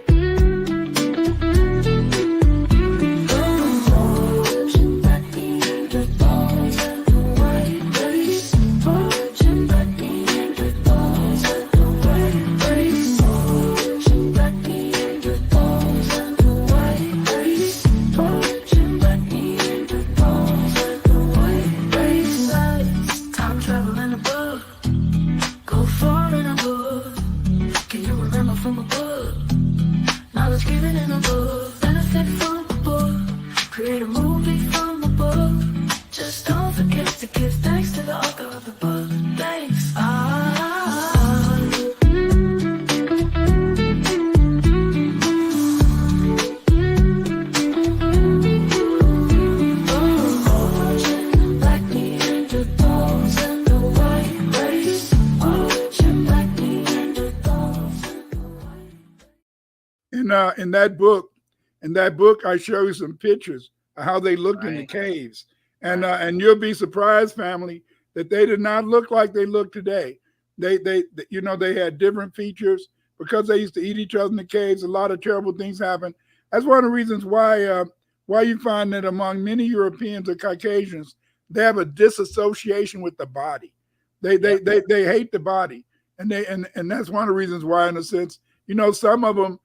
In that book, I show you some pictures of how they looked in the caves, and you'll be surprised, family, that they did not look like they look today. They had different features because they used to eat each other in the caves. A lot of terrible things happened. That's one of the reasons why you find that among many Europeans or Caucasians, they have a disassociation with the body. They hate the body, and that's one of the reasons why, in a sense, some of them.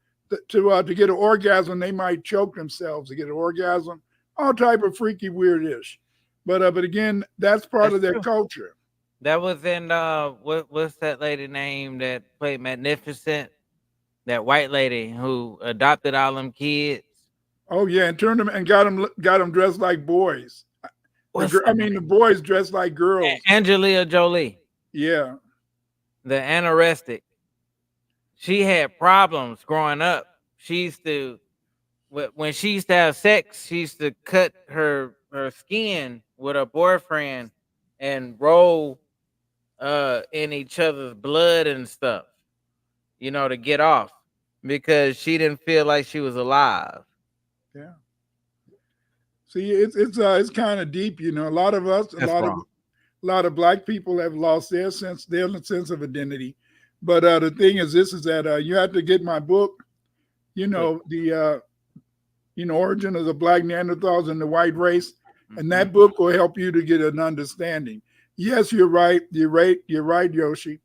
To get an orgasm, they might choke themselves to get an orgasm, all type of freaky weird-ish. But again, that's part of their culture. That was in what's that lady name that played Magnificent? That white lady who adopted all them kids. Oh yeah, and turned them and got them dressed like boys. The boys dressed like girls. Angelina Jolie. Yeah. The anorexic. She had problems growing up. When she used to have sex, she used to cut her skin with her boyfriend and roll in each other's blood and stuff, to get off because she didn't feel like she was alive. Yeah. See, it's kind of deep, a lot of us, a lot of black people have lost their sense of identity. But the thing is this, is that you have to get my book, the origin of the black Neanderthals and the white race. And that book will help you to get an understanding. Yes, you're right. You're right, Yoshi.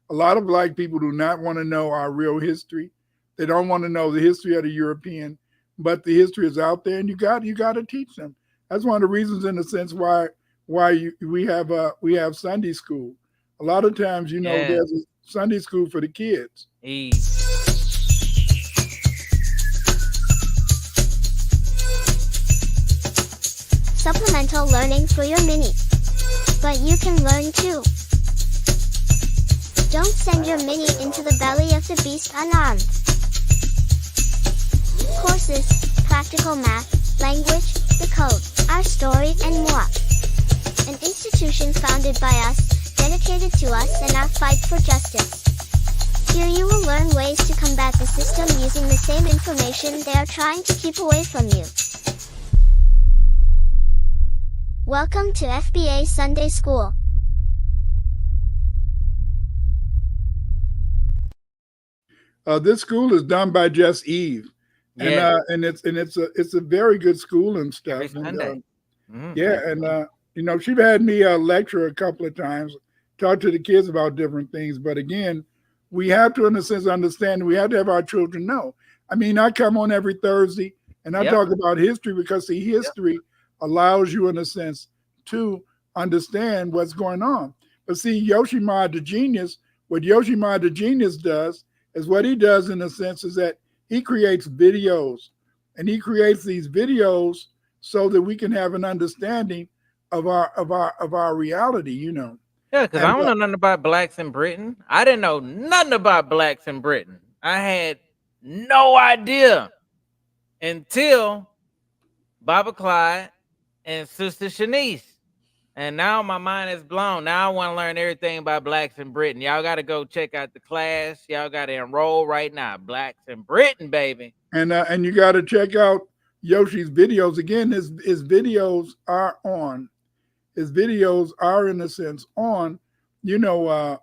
A lot of black people do not want to know our real history. They don't want to know the history of the European, but the history is out there, and you got to teach them. That's one of the reasons, in a sense, why why we have Sunday school. A lot of times, there's a Sunday school for the kids. Supplemental learning for your mini. But you can learn too. Don't send your mini into the belly of the beast unarmed. Courses, practical math, language, the code, our story, and more. An institution founded by us, dedicated to us and our fight for justice. Here you will learn ways to combat the system using the same information they are trying to keep away from you. Welcome to FBA Sunday School. This school is done by Just Eve, and it's a very good school and stuff. She's had me lecture a couple of times, talk to the kids about different things. But again, we have to, in a sense, understand. We have to have our children know. I mean, I come on every Thursday and I talk about history because the history allows you, in a sense, to understand what's going on. But see, Yoshimar the Genius, what Yoshimar the Genius does is what he does, in a sense, is that he creates videos, and he creates these videos so that we can have an understanding of our reality, Yeah, because I don't know nothing about blacks in Britain. I didn't know nothing about blacks in Britain. I had no idea until Baba Clyde and Sister Shanice. And now my mind is blown. Now I want to learn everything about blacks in Britain. Y'all got to go check out the class. Y'all got to enroll right now. Blacks in Britain, baby. And you got to check out Yoshi's videos. Again, his videos are on. His videos are, in a sense, on. They're on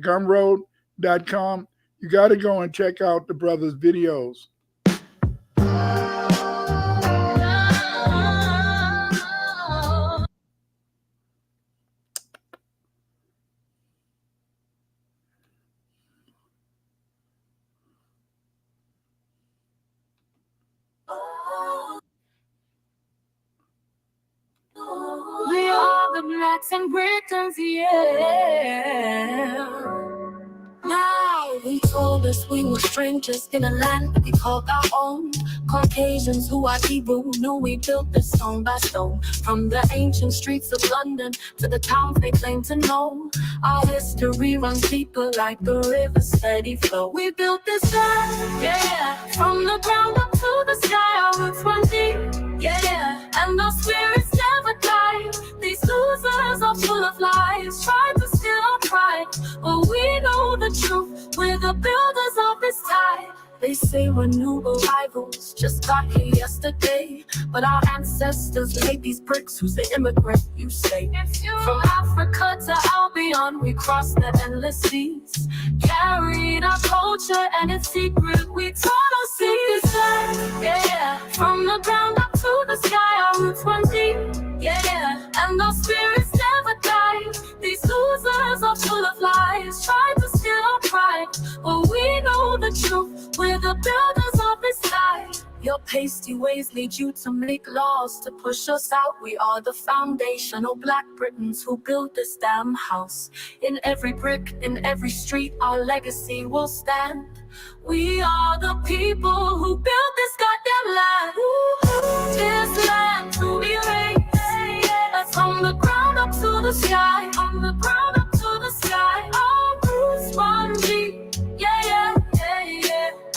gumroad.com. You got to go and check out the brother's videos. We are the blacks and Britons, yeah. Now we told us we were strangers in a land we called our own. Caucasians who are Hebrew knew we built this stone by stone. From the ancient streets of London to the towns they claim to know, our history runs deeper like the river's steady flow. We built this land, yeah, from the ground up to the sky. Our roots run deep, yeah, and our spirits never die. These losers are full of lies, try to steal our pride, but we know the truth, we're the builders of this tide. They say we're new arrivals, just got here yesterday, but our ancestors laid these bricks. Who's the immigrant, you say? From Africa to Albion, we crossed the endless seas, carried our culture and its secret we taught our seas. Yeah, from the ground up to the sky, our roots run deep, yeah, and our spirits never die. These losers are full of lies, try to steal our pride, but we know the truth, we're the builders of this life. Your pasty ways lead you to make laws to push us out. We are the foundational black Britons who built this damn house. In every brick, in every street, our legacy will stand. We are the people who built this goddamn land. This land to be raised, from the ground up to the sky, from the ground up to the sky. Our roots run deep, yeah.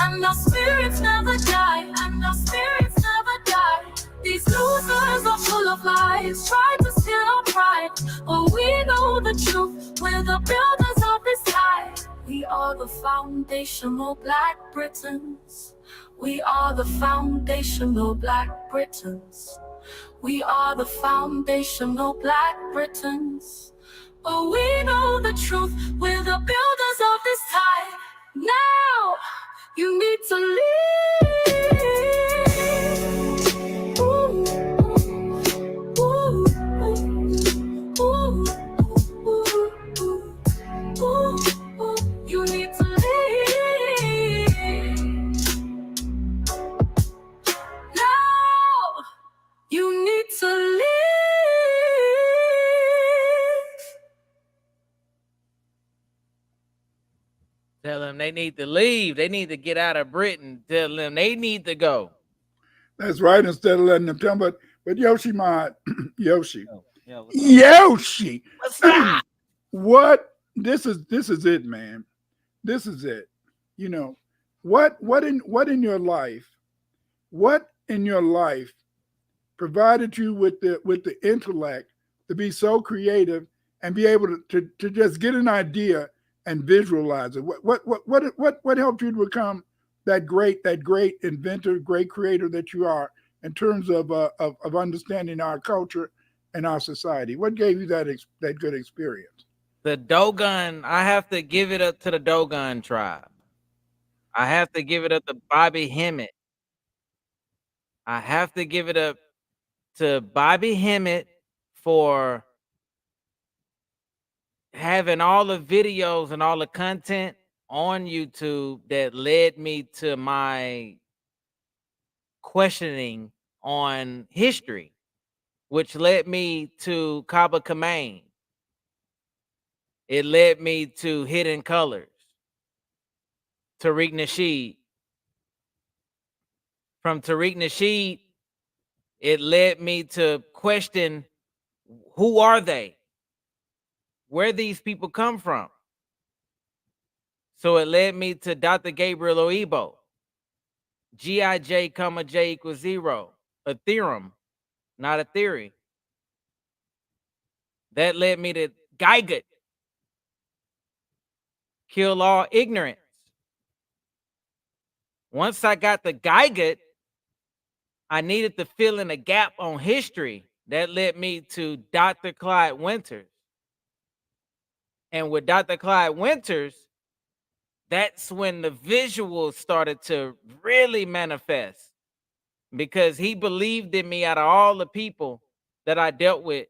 And our spirits never die, and our spirits never die. These losers are full of lies, try to steal our pride, but we know the truth, we're the builders of this life. We are the foundational black Britons. We are the foundational black Britons. We are the foundational black Britons. But we know the truth, we're the builders of this tide. Now you need to leave. Ooh, ooh, ooh, ooh, you need to leave. Now you need to leave. they need to leave. They need to get out of Britain. Tell them they need to go. That's right. Instead of letting them tell them, but Yoshi Mod, Yoshi, Yoshi, what's up? What this is it, man. This is it. You know, what in your life, what in your life provided you with the intellect to be so creative and be able to just get an idea and visualize it? What helped you to become that great inventor, great creator that you are in terms of understanding our culture and our society? What gave you that good experience? The Dogon. I have to give it up to the Dogon tribe. I have to give it up to Bobby Hemmitt. I have to give it up to Bobby Hemmitt for having all the videos and all the content on YouTube that led me to my questioning on history, which led me to Kaba Kamane. It led me to Hidden Colors, Tariq Nasheed. From Tariq Nasheed, it led me to question, who are they? Where these people come from? So it led me to Dr. Gabriel Oyibo, G.I.J, comma J equals 0, a theorem, not a theory. That led me to Gygut, kill all ignorance. Once I got the Gygut, I needed to fill in a gap on history. That led me to Dr. Clyde Winters. And with Dr. Clyde Winters, that's when the visuals started to really manifest, because he believed in me. Out of all the people that I dealt with,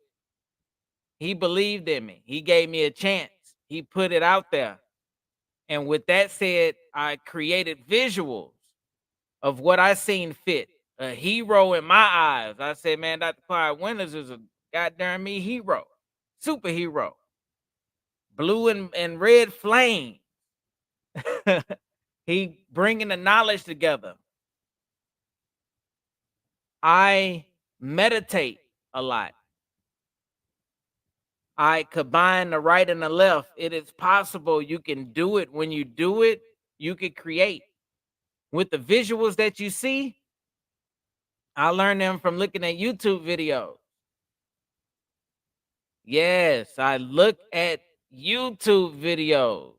he believed in me. He gave me a chance. He put it out there. And with that said, I created visuals of what I seen fit. A hero in my eyes. I said, man, Dr. Clyde Winters is a goddamn me hero. Superhero. Blue and red flame. He bringing the knowledge together. I meditate a lot. I combine the right and the left. It is possible. You can do it. When you do it, you can create. With the visuals that you see, I learned them from looking at YouTube videos. Yes, I look at YouTube videos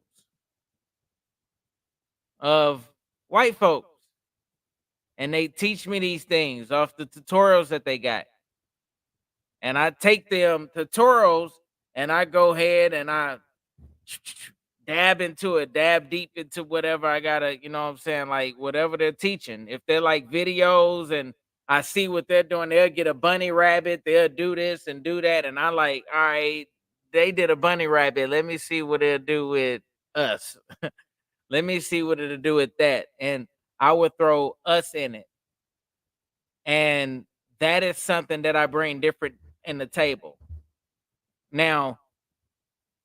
of white folks, and they teach me these things off the tutorials that they got. And I take them tutorials and I go ahead and I dab into it, dab deep into whatever I gotta, you know what I'm saying? Like whatever they're teaching. If they're like videos and I see what they're doing, they'll get a bunny rabbit, they'll do this and do that. And I like, all right, they did a bunny rabbit. Let me see what they'll do with us. Let me see what it'll do with that. And I would throw us in it. And that is something that I bring different in the table. Now,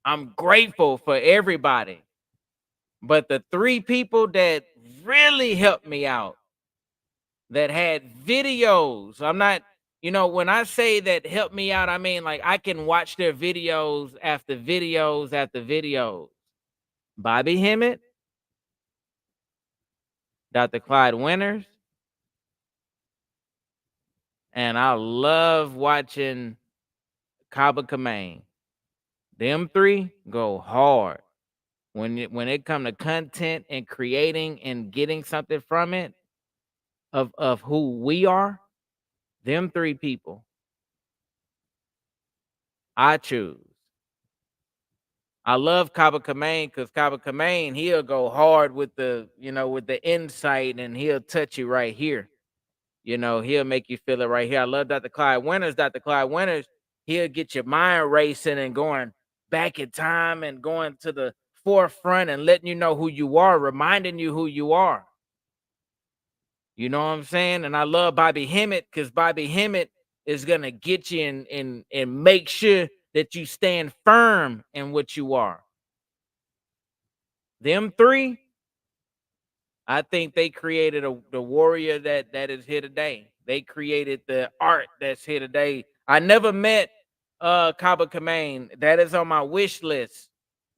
I'm grateful for everybody, but the 3 people that really helped me out, that had videos, I'm not, you know, when I say that helped me out, I mean like I can watch their videos after videos after videos. Bobby Hemmitt, Dr. Clyde Winters, and I love watching Kaba Kamane. Them 3 go hard. When it come to content and creating and getting something from it, of who we are, them 3 people I choose. I love Kaba Kamane because Kaba Kamane, he'll go hard with the, you know, with the insight, and he'll touch you right here. You know, he'll make you feel it right here. I love Dr. Clyde Winters. Dr. Clyde Winters, he'll get your mind racing and going back in time and going to the forefront and letting you know who you are, reminding you who you are. You know what I'm saying? And I love Bobby Hemmitt because Bobby Hemmitt is going to get you and make sure that you stand firm in what you are. Them 3, I think they created the warrior that is here today. They created the art that's here today. I never met Kaba Kamane. That is on my wish list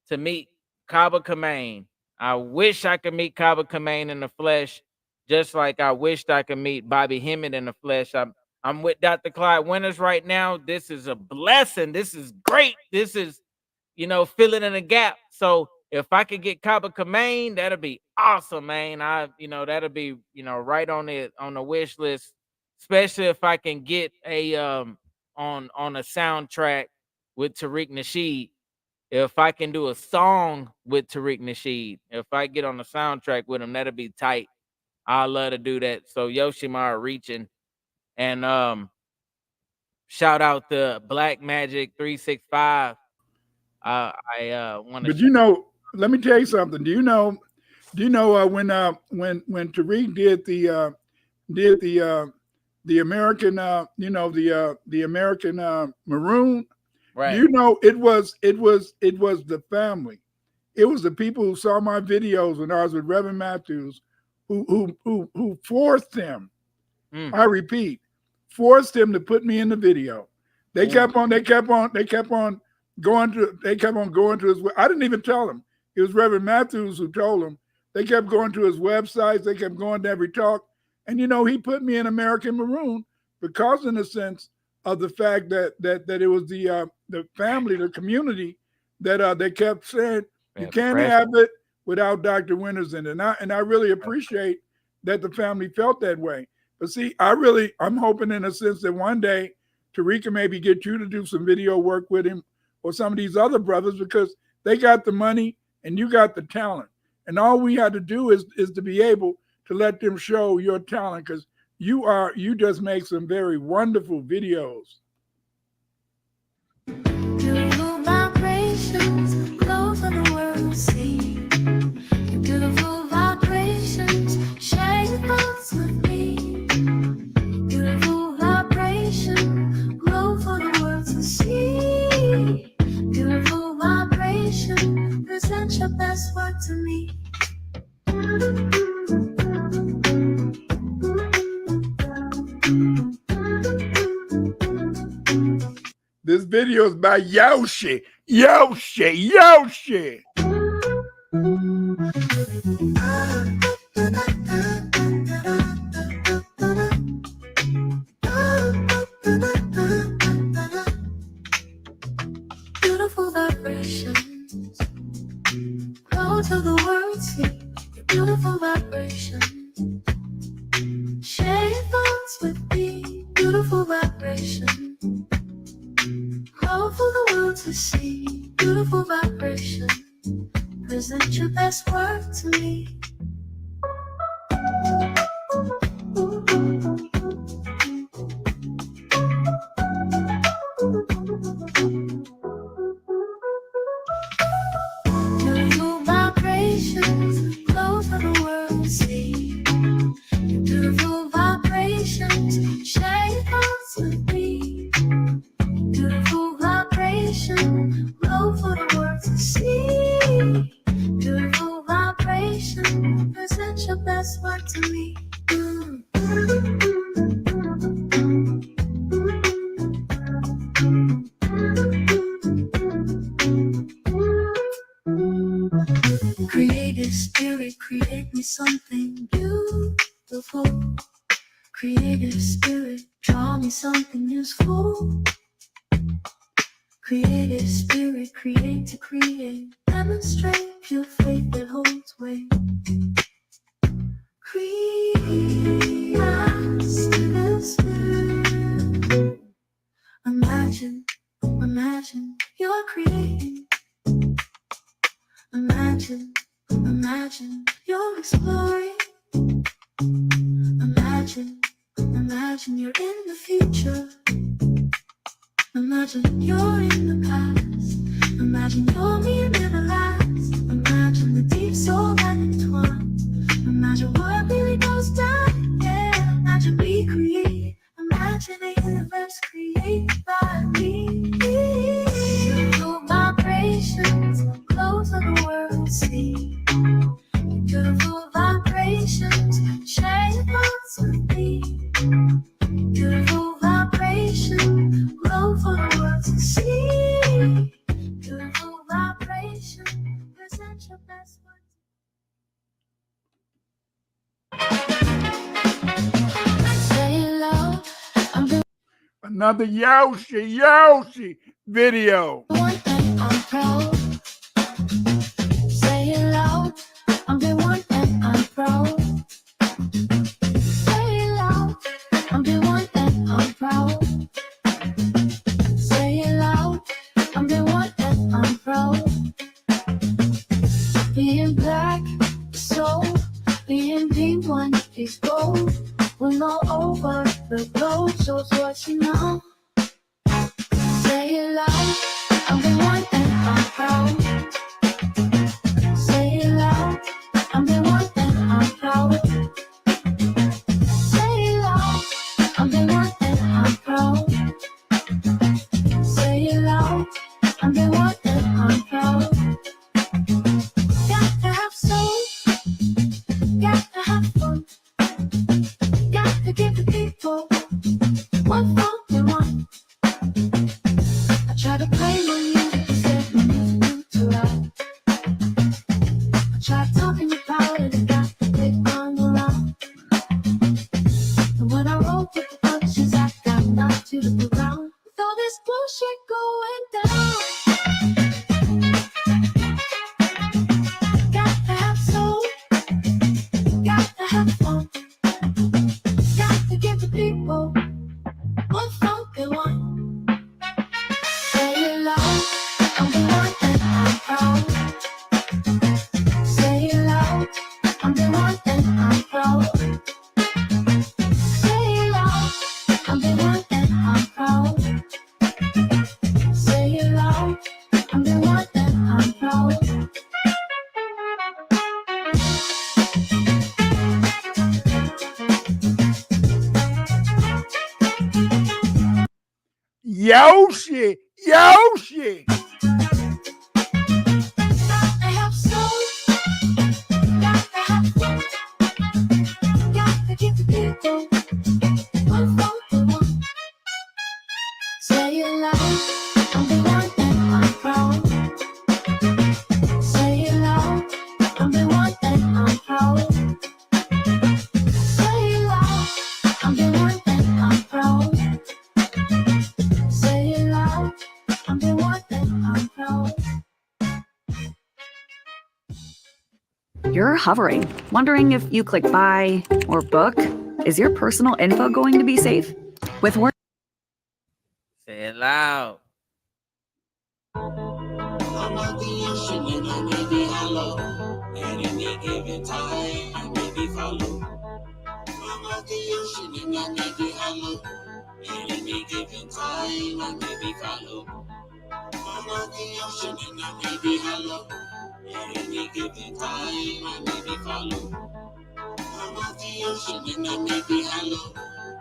to meet Kaba Kamane. I wish I could meet Kaba Kamane in the flesh, just like I wished I could meet Bobby Hemmett in the flesh. I'm with Dr. Clyde Winters right now. This is a blessing. This is great. This is, filling in a gap. So if I could get Kaba Kamane, that'll be awesome, man. That'll be, right on the wish list, especially if I can get a on a soundtrack with Tariq Nasheed. If I can do a song with Tariq Nasheed, if I get on the soundtrack with him, that'll be tight. I'd love to do that. So Yoshimar reaching, and shout out to Black Magic 365. I want to. But let me tell you something. Do you know when Tariq did the American the American Maroon? Right. It was the family. It was the people who saw my videos when I was with Reverend Matthews who forced him. I repeat, forced him to put me in the video. They kept on going to his. I didn't even tell them. It was Reverend Matthews who told them. They kept going to his websites. They kept going to every talk, and he put me in American Maroon because, in a sense, of the fact that it was the family, the community that they kept saying you can't have it without Dr. Winters in it. And I really appreciate that the family felt that way. But see, I'm hoping in a sense that one day Tariq can maybe get you to do some video work with him or some of these other brothers, because they got the money and you got the talent. And all we had to do is to be able to let them show your talent, because you just make some very wonderful videos. Beautiful vibrations, glow for the world to see. Your beautiful vibrations, share your thoughts with me. Beautiful vibration, glow for the world to see. Beautiful vibration, present your best work to me. This video is by Yoshi. Beautiful vibrations, glow to the world, see. Your beautiful vibrations, share your thoughts with me. Beautiful vibrations, glow for the world to see. Beautiful vibration, present your best work to me. Beautiful vibrations, glow for the world to see. Your beautiful vibrations, share your thoughts with me. Beautiful vibration, glow for the world to see. Beautiful vibration, present your best work to me. Creative spirit, create me something beautiful. Creative spirit, draw me something useful. Creative spirit, create to create, demonstrate pure faith that holds weight. Creative spirit, imagine you're creating. Imagine you're exploring. Imagine you're in the future. Imagine you're in the past. Imagine you're me and never last. Imagine the deep soul that entwines. Imagine what really goes down. Yeah, imagine we create. Imagine a universe created by me. Beautiful vibrations, glow for the world to see. Beautiful vibrations. Another Yoshi video. I'm proud. Say it loud. I'm the one and I'm proud. Say it loud. I'm the one and I'm proud. Say it loud. I'm the one and I'm proud. Being black, so being pink, one is gold. We're all over the globe, so what you know. Say it loud, I'm the one and I'm proud. Say it loud, I'm the one and I'm proud. Say it loud, I'm the one and I'm proud. Say it loud, I'm the one and I'm proud. Got to have soul, got to have fun, got to give the people what fun they want. I try to play my music instead of music to rap. I try talking about it and got it on the round. And when I wrote with the punches, I got knocked to the ground. With all this bullshit going down. Got to have soul, got to have fun, got to give the people what fun they want. Say it loud, I'm the one and I'm proud. Say it loud, I'm the one and I'm proud. Say it loud, I'm the one and I'm proud. Say it loud, I'm the one and I'm proud. Yoshi. I have soul, got to have fun, got to give the people what fun they want. Say it loud, I'm the one and I'm proud. Say it loud, I'm the one and I'm proud. Say it loud, I'm the one and I'm proud. Say it loud, I'm the one and I'm proud. You're hovering, wondering if you click buy or book, is your personal info going to be safe? With Word. Say it loud. I'm out the ocean and I may be hollow. At any given time, I may be followed. I'm out the ocean and I may be hollow. At any given time, I may be followed. I'm out the ocean and I may be hollow. At any given time, I may be followed. I'm out the ocean and I may be hollow.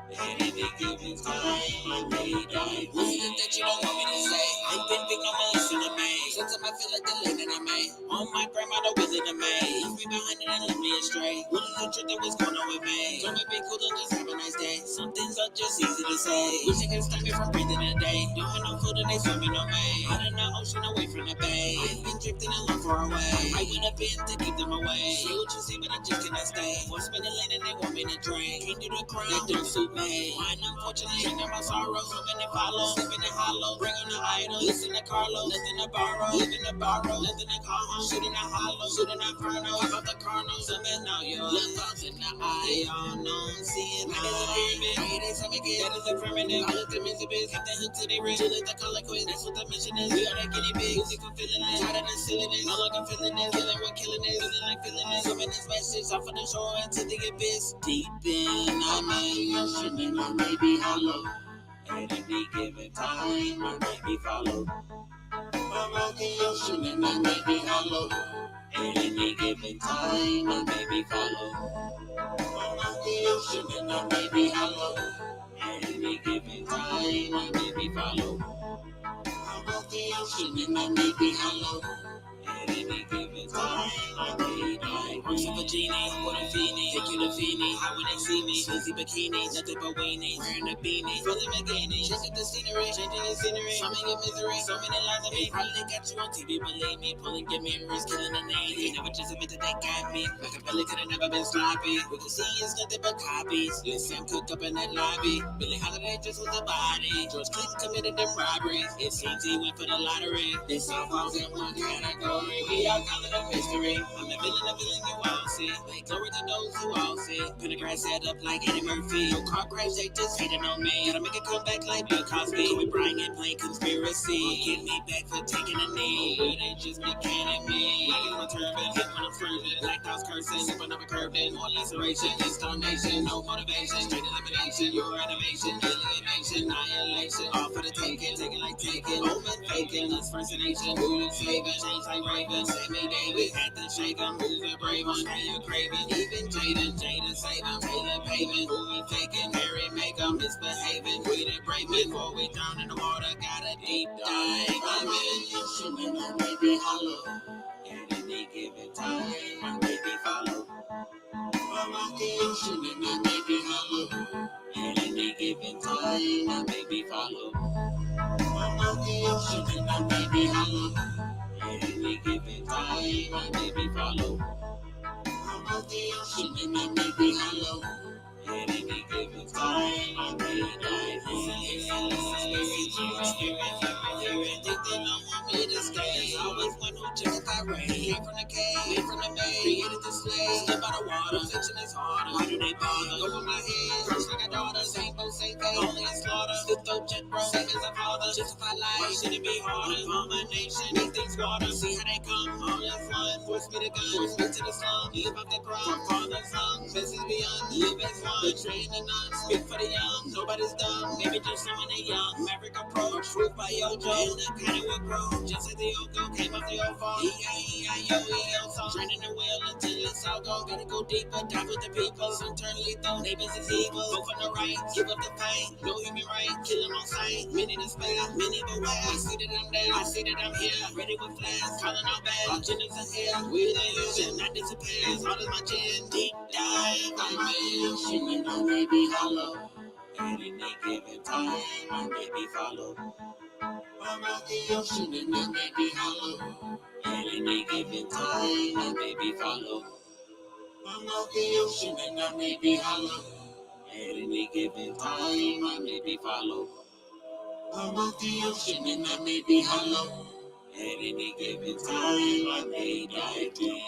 At any given time, I may die. What's the that you don't want me to say? Ain't been big no more listen to me. Sometimes I feel like the late that I made. On my grandmother was in the maid. Left me behind it and left me astray. Wouldn't know truth that was going on with me. Told me be cool and just have a nice day. Some things are just easy to say. Wish I could stop me from breathing a day. Don't have no food and they swimming on me. Out in the ocean away from the bay. I've been drifting along far away. I went up in to keep them away. See what you see, but I just cannot stay. Force me to lane and they want me to drink. Can't do the crown, that don't suit me. Mine unfortunately, and my sorrow. Swimming and follow, slipping and hollow. Bring on the idol, listen to Carlo. Nothing to borrow, living to borrow. Nothing to call home, shooting a hollow. Shooting a porno, about the carnal. Something out your look out in the eye. All known, seeing that is a pyramid. Hey, they tell me that is a primitive. I look at Mr. Biz, keep the hook to the ring. Let the color quit, that's what the mission is. We are that guinea pig, music I'm feeling it. Tired of the silliness, all like I'm feeling it. Feeling we're killing it, feeling like feeling it. Swimming this message off of the shore into the abyss. Deep in, I'm in ocean and I may be hollow. At any given time, I may be followed. I'm out the ocean and I may be hollow. At any given time, I may be followed. I'm out the ocean and I may be hollow. At any given time, I may be followed. I'm out the ocean and I may be hollow. At any given time. I need like Bruce and Virginia, what a feenie, take you to Feenie. How when they see me, Susie bikini, nothing but weenie, wearing a beanie, feeling McGinney, changing the scenery, strumming your misery, so many lies of me. Probably got you on TV, believe me, pulling your memories, killing the name. They never just admit that they got me. Machiavelli could have never been sloppy. We can see it's nothing but copies. Listen, cooked up in that lobby. Billie Holiday just was a body. George Clinton committed them robberies. It seems he went for the lottery. This all falls in one category. We all call it a mystery. I'm the villain you all see. Make glory to those who all see. Pendergrass set up like Eddie Murphy. No car crash, they just hating on me. Gotta make a comeback like Bill Cosby. Kobe Bryant playing conspiracy. Get me back for taking a knee. They just be canning me. Like in my turban, hit when I'm swerving. Black house cursing, sipping up a curving. More laceration, installation, no motivation. Straight elimination, your innovation, alienation, annihilation. All for the taking, taking like taking. Open faking, us first nation. Moving saving, change like Raven. Save me, David. Had to shake 'em, moving brave on. Now you're craving. Even Jaden save 'em. Taylor paving, who we taking. Mary make 'em misbehaving. We the brave before we drown in the water. Got a deep dive. I'm in the ocean and I may be hollow. At any given time, I may be follow. I'm out the ocean and I may be hollow. At any given time, I may be follow. I'm out the ocean and I may be hollow. At any given time, I may be follow. I'm out the ocean and I may be hollow. At any given time, I may die. There's always one who just got rain. Came from the cave, made from the maid, created the slave. Step out of water, section is harder. Why do they bother? Over my head, first like a daughter. Same boat, same fate, only in slaughter. Still throw jet bro, same as a father. Justify life, why should it be harder? All my nation, these things water. See how they come, all in fun. Force me to gun, force me to the slum. Live up the crime, father's son. Message beyond, live as one. Betraying the nuns, speak for the young. Nobody's dumb, maybe just someone they young. Maverick approach, truth by Yojo. And the kind of will grow, just as the old go came off the old fall. E-I-E-I-O-E-O song. Training the wheel until it's all gone. Gotta go deeper, dive with the people. Some turn lethal, neighbors is evil. Go from the right, give up the fight. No human right, kill them on sight. Many to spare, many beware. I see that I'm there, I see that I'm here. Ready with flash, calling all bad. Our genders are here, we the illusion, not disappear. As hard as my chin, deep dive. I'm in the ocean and I may be hollow. At any given time, I may be follow. I'm out the ocean and I may be hollow. At any given time, I may be follow. I'm out the ocean and I may be hollow. At any given time, I may be follow. I'm out the ocean and I may be hollow. At any given time, I may dive in.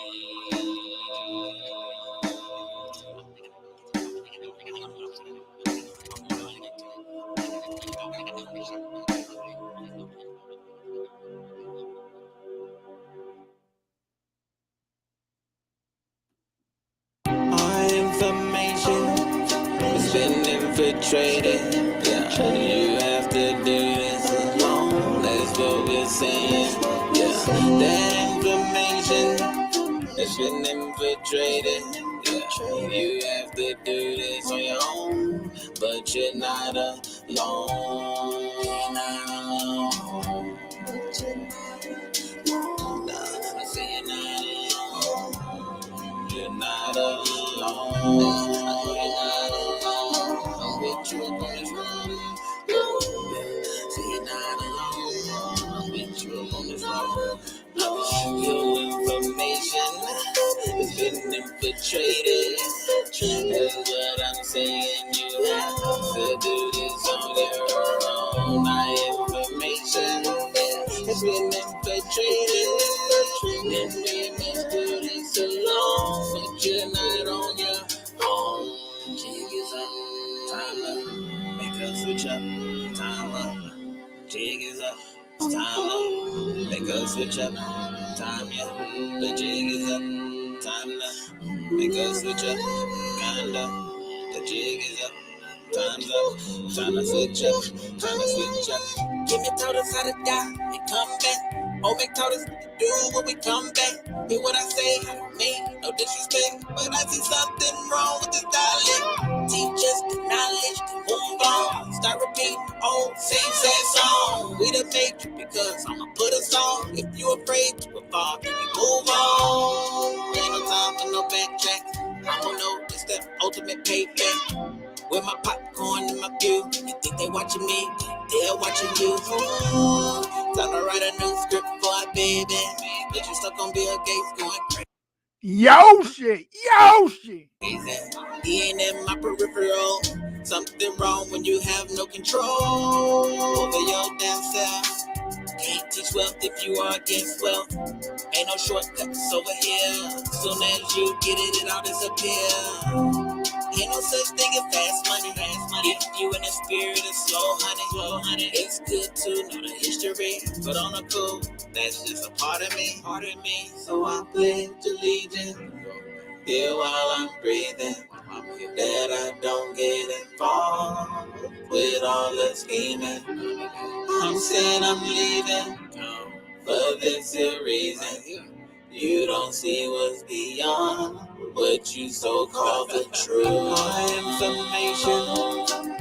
Our information has been infiltrated. Yeah, you have to do this alone. That's what we're saying. Yeah, that information has been infiltrated. Yeah, you have to do this on your own, but you're not alone. You're not alone. I say you're not alone. You're not alone. You're not alone. I'm with you up on this road. Say you're not alone. I'm with you up on this road. Your information has been infiltrated. That's what I'm saying. You have to do this on your own. My information has been infiltrated. And we must do this alone. But you're not on your own. Jig is up, time up. Make us switch up, time up. Jig is up, it's time up. Make us switch up, time yeah. The jig is up, time up. Make us switch up, kinda. The jig is up, time's up. Time to switch up, time to switch up. Give me told us how to die and come back. Oh, make told us to do when we come back. Hear what I say, me, no disrespect, but I see something wrong with this dialect. Teach us the knowledge to move on. Start repeating old same sad song. We the make it because I'ma put us on. If you afraid to evolve, then we move on. me paper. With my popcorn and my view. You think they watching me? They're watching you. Ooh, time to write a new script for a baby. But you stuck on Bill Gates going crazy. Yoshi. He ain't in my peripheral. Something wrong when you have no control over your damn self. Can't teach wealth if you are against wealth. Ain't no shortcuts over here. Soon as you get it, it all disappear. Ain't no such thing as fast money. If you in the spirit of slow honey, it's good to know the history. But on the cool, that's just a part of me. So I pledge allegiance here while I'm breathing, that I don't get involved with all the scheming. I'm saying I'm leaving for this here reason. You don't see what's beyond what you so-called the truth. My information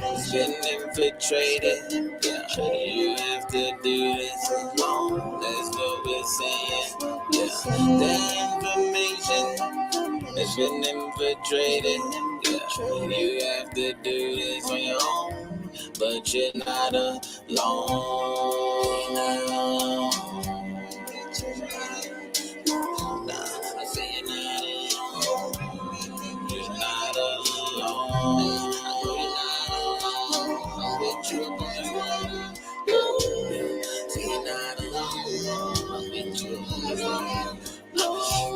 has been infiltrated. Yeah, you have to do this alone. That's what we're saying. Yeah, the information has been infiltrated. Yeah, you have to do this on your own, but you're not alone. I say you're not alone. You're not alone. You're not alone. With you, say you're not alone. With you,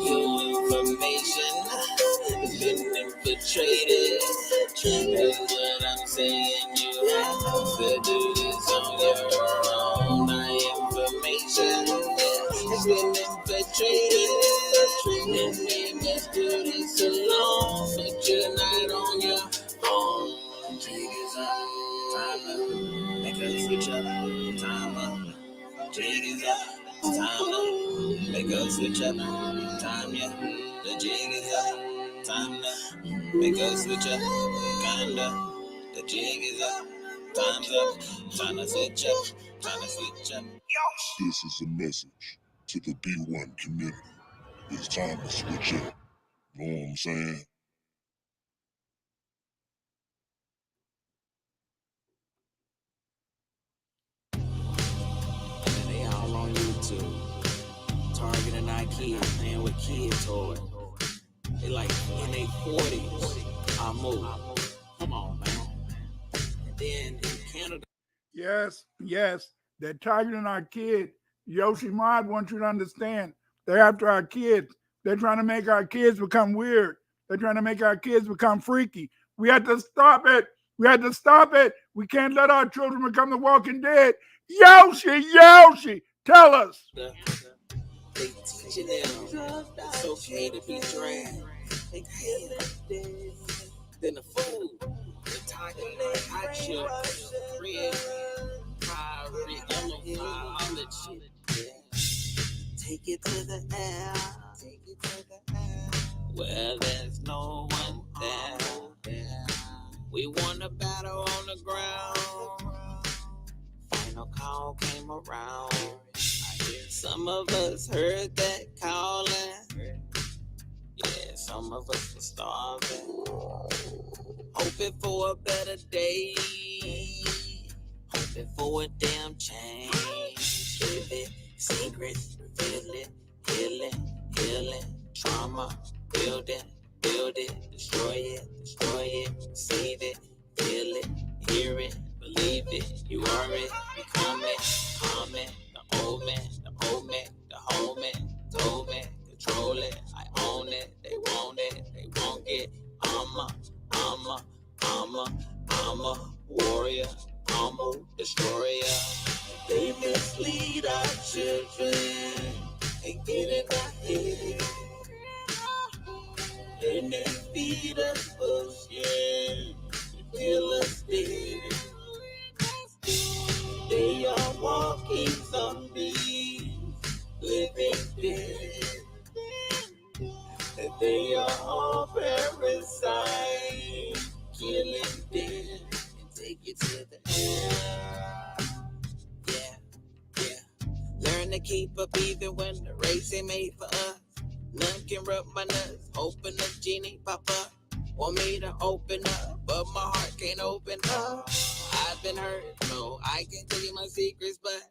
your information has been infiltrated. That's what I'm saying. You have to do this on your own. My information has been infiltrated. And we must do this alone, but you're not on your own. Jig is up, time up, make us switch up, time up. Jig is up, time up, make us switch up, time yeah. The jig is up, time up, make us switch up, kinda. The jig is up, time's up, time to switch up, time to switch up. This is a message to the B1 community. It's time to switch up. Know what I'm saying? And they all on YouTube, targeting our kids, playing with kids toys. They like in their 40s. I move. Come on, man. And then in Canada. Yes. They're targeting our kids. Yoshi Mod wants you to understand. They're after our kids. They're trying to make our kids become weird. They're trying to make our kids become freaky. We have to stop it. We can't let our children become the Walking Dead. Yoshi, tell us. They teaching them it's okay to be dragged. They hate it. Then the food, the tiger, hot chip, red, pirate, yellow, all that shit. Take it to the air. Where there's no one there. We won the battle on the ground. Final call came around. Some of us heard that calling. Yeah, some of us were starving. Hoping for a better day. Hoping for a damn change. Living secrets, revealing, healing, trauma, building, destroy it, save it, feel it, hear it, believe it, you are it, become it, comment, the old man, the whole man, told me, control it, I own it, they won't get, I'm a warrior, I'm a destroyer. They mislead our children and get in our head. And they feed us bullshit, kill us dead. They are walking zombies, living dead. And they are all parasites, killing dead. And take it to the air. Yeah. Learn to keep up even when the race ain't made for us. None can rub my nuts, open up genie, pop up. Want me to open up, but my heart can't open up. I've been hurt, no, I can't tell you my secrets, but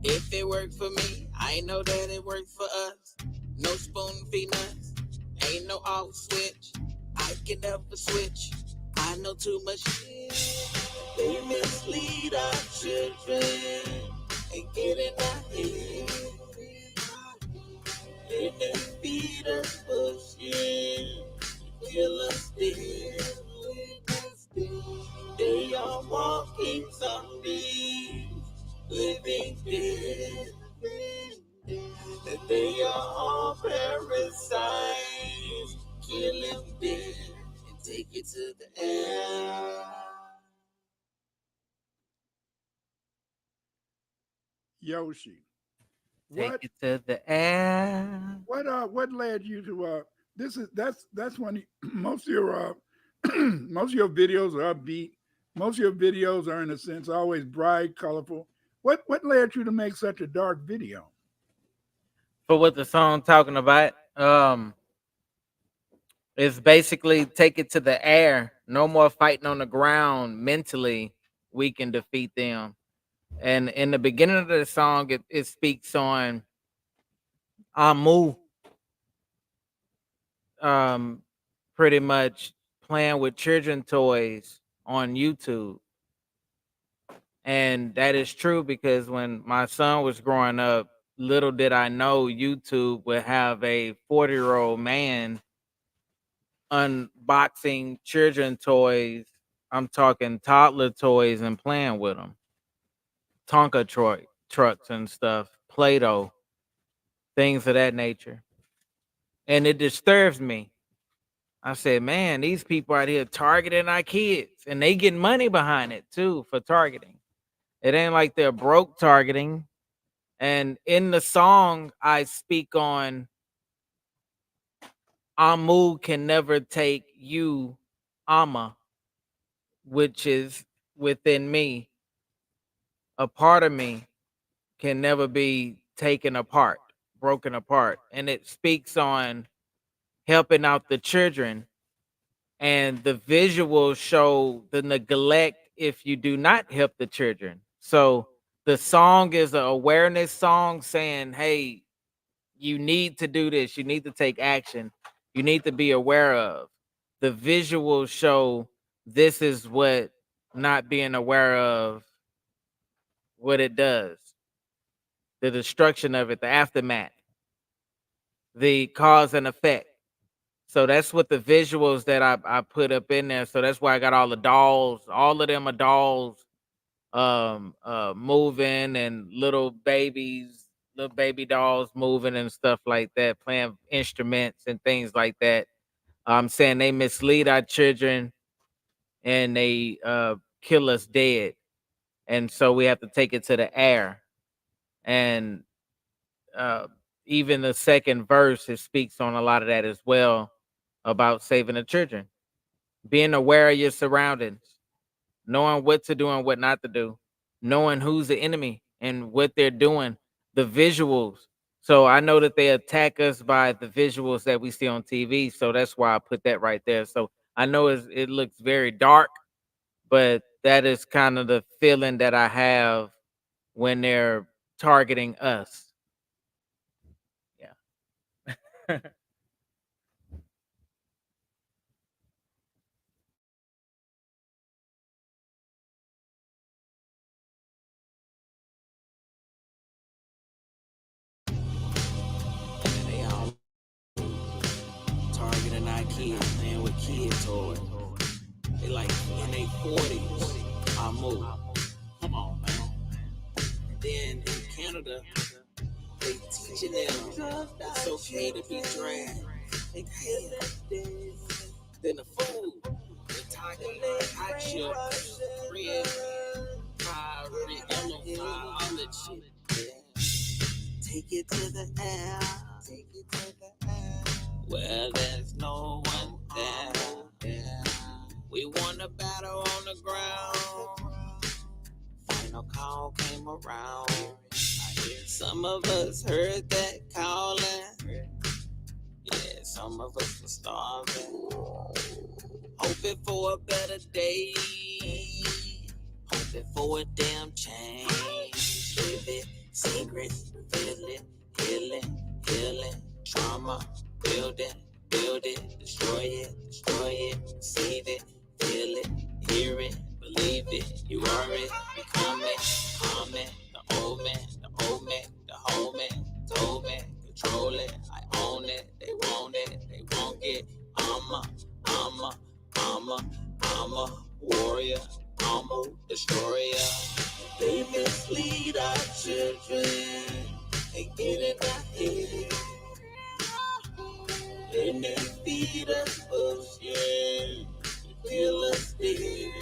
if it worked for me, I know that it worked for us. No spoon feed us, ain't no off switch. I can never switch. I know too much shit. They mislead our children and get in our head. They feed us bullshit, kill us dead. They are walking zombies, living dead. They are all parasites, killing dead and take it to the air. Yoshi, Take what it to the air. what led you to that's when most of your most of your videos are upbeat. Most of your videos are in a sense always bright, colorful. What led you to make such a dark video? For what the song talking about, it's basically take it to the air. No more fighting on the ground. Mentally, we can defeat them. And in the beginning of the song, it speaks on Amu, pretty much playing with children toys on YouTube. And that is true because when my son was growing up, little did I know YouTube would have a 40-year-old man unboxing children toys. I'm talking toddler toys and playing with them. Tonka trucks and stuff, Play-Doh, things of that nature. And it disturbs me. I said, man, these people out here targeting our kids, and they getting money behind it too for targeting. It ain't like they're broke targeting. And in the song, I speak on Amu can never take you, Ama, which is within me. A part of me can never be taken apart, broken apart. And it speaks on helping out the children. And the visuals show the neglect if you do not help the children. So the song is an awareness song saying, hey, you need to do this. You need to take action. You need to be aware of. The visuals show this is what not being aware of, what it does. The destruction of it, the aftermath, the cause and effect. So that's what the visuals that I put up in there. So that's why I got all the dolls. All of them are dolls moving, and little baby dolls moving and stuff like that, playing instruments and things like that. I'm saying they mislead our children and they kill us dead. And so we have to take it to the air. And even the second verse, it speaks on a lot of that as well, about saving the children, being aware of your surroundings, knowing what to do and what not to do, knowing who's the enemy and what they're doing, the visuals. So I know that they attack us by the visuals that we see on TV. So that's why I put that right there. So I know it looks very dark, but that is kind of the feeling that I have when they're targeting us. Yeah. They all targeting our kids, playing with kid toys. They like in their 40s. I move. Come on, man. And then in Canada, they teaching them it's okay to be dragged. They then the food, the taco, hot chips, red, pie, red, yellow pie, all that shit. Yeah. Take it to the air. Take it to the air. Where there's no one there. Yeah. We won the battle on the ground. Final call came around. Some of us heard that calling. Yeah, some of us were starving. Hoping for a better day. Hoping for a damn change. Live it, secrets, reveal it, healing, trauma, build it, destroy it, receive it, feel it, hear it, believe it, you are it, become it, comment, the old man, the whole man, told me, control it, I own it, they won't get, I'm a warrior, I'm a destroyer. They mislead our children and get in our head. They may feed us bullshit, kill us dead.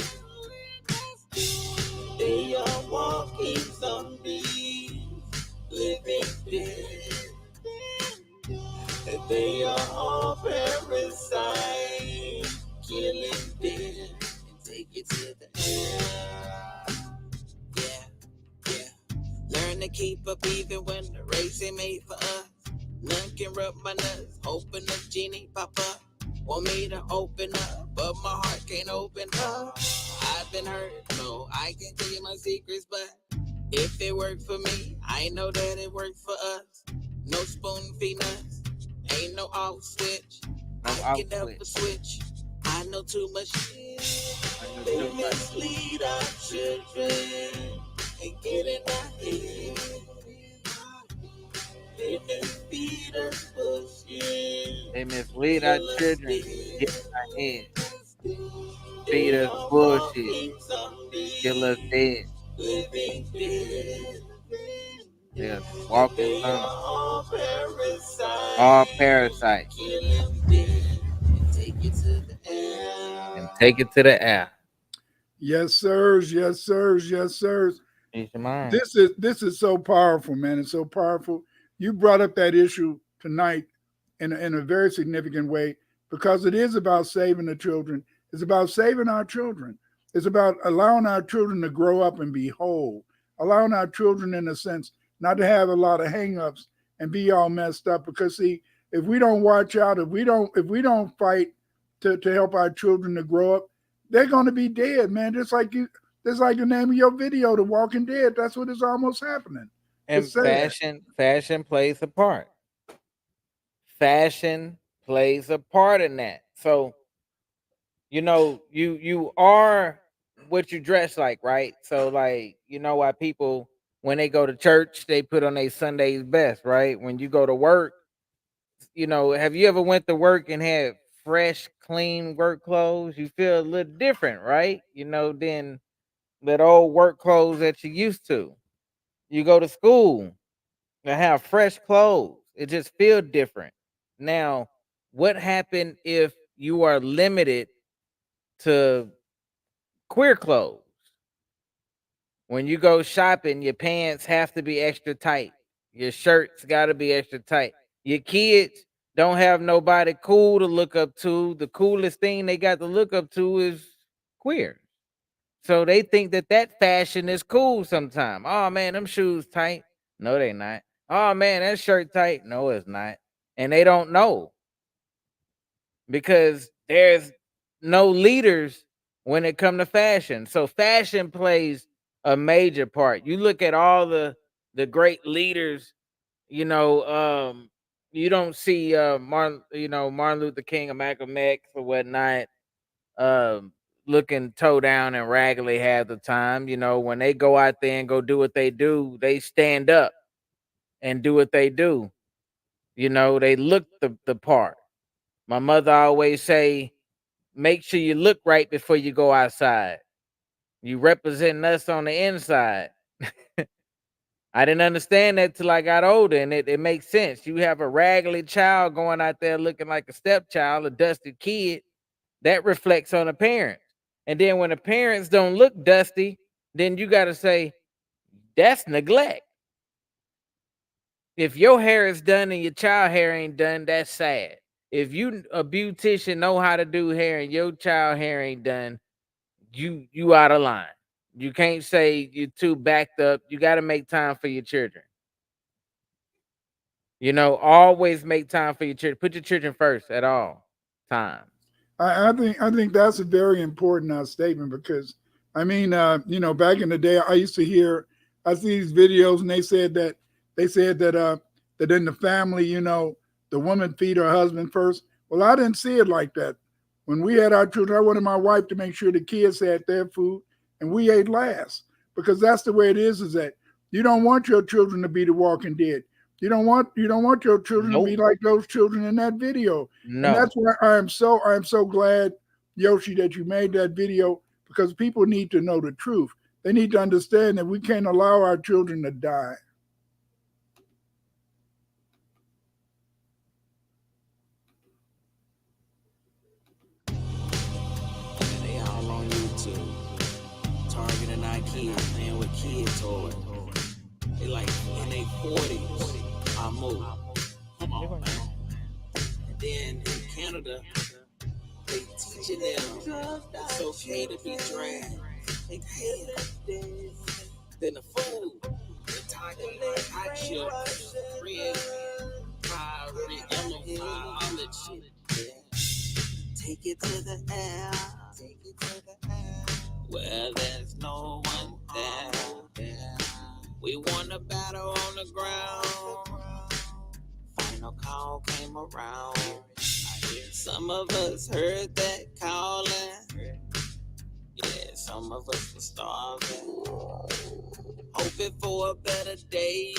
They are walking zombies, living dead. And they are all parasites, killing dead. And take it to the end. Yeah. Learn to keep up even when the race ain't made for us. None can rub my nuts, hoping the genie pop up. Want me to open up, but my heart can't open up. I've been hurt, no, I can tell you my secrets, but if it worked for me, I know that it worked for us. No spoon feed us, ain't no off switch. I can help a switch. I know too much shit. They mislead our children and get in our head. They mislead us bullshit. They mislead our children, get in our head. Feed us bullshit, kill us dead. They're walking zombies. All parasites. And take it to the air. Yes, sirs. Yes, sirs. Yes, sirs. This is so powerful, man. It's so powerful. You brought up that issue tonight in a very significant way, because it is about saving the children. It's about saving our children. It's about allowing our children to grow up and be whole, allowing our children, in a sense, not to have a lot of hangups and be all messed up. Because see, if we don't watch out, if we don't fight to help our children to grow up, they're going to be dead, man. Just like the name of your video, The Walking Dead. That's what is almost happening. And fashion plays a part. Fashion plays a part in that. So, you are what you dress like, right? So, like, why people, when they go to church, they put on their Sunday's best, right? When you go to work, have you ever went to work and had fresh, clean work clothes? You feel a little different, right? Than that old work clothes that you used to. You go to school and have fresh clothes. It just feels different. Now, what happened if you are limited to queer clothes? When you go shopping, your pants have to be extra tight. Your shirts got to be extra tight. Your kids don't have nobody cool to look up to. The coolest thing they got to look up to is queer. So they think that fashion is cool sometimes. Oh, man, them shoes tight. No, they not. Oh, man, that shirt tight. No, it's not. And they don't know, because there's no leaders when it comes to fashion. So fashion plays a major part. You look at all the great leaders, you don't see Martin Luther King or Malcolm X or whatnot looking toe down and raggedy half the time. When they go out there and go do what they do, they stand up and do what they do. They look the part. My mother always say, make sure you look right before you go outside. You representing us on the inside. I didn't understand that till I got older, and it makes sense. You have a raggedy child going out there looking like a stepchild, a dusty kid, that reflects on the parents. And then when the parents don't look dusty, then you got to say, that's neglect. If your hair is done and your child hair ain't done, that's sad. If you a beautician know how to do hair and your child hair ain't done, you out of line. You can't say you're too backed up. You got to make time for your children. Always make time for your children. Put your children first at all times. I think that's a very important statement, because I mean, back in the day, I used to hear, I see these videos, and they said that that in the family, the woman feed her husband first. Well, I didn't see it like that. When we had our children, I wanted my wife to make sure the kids had their food, and we ate last, because that's the way it is. Is that you don't want your children to be the Walking Dead. You don't want your children to be like those children in that video. No. And that's why I am so glad, Yoshi, that you made that video, because people need to know the truth. They need to understand that we can't allow our children to die. They all on YouTube, targeting our kids, playing with kid toys. They like in their 40s. I move. Come on, man. And then in Canada, they teaching them it's okay to be dragged. They pay them. Then the food, the target, hot chips, red, red, yellow, all that shit. Yeah. Take it to the air. Take it to the air. Where there's no one there. Yeah. We won a battle on the ground. Final call came around. Some of us heard that calling. Yeah, some of us were starving. Hoping for a better day.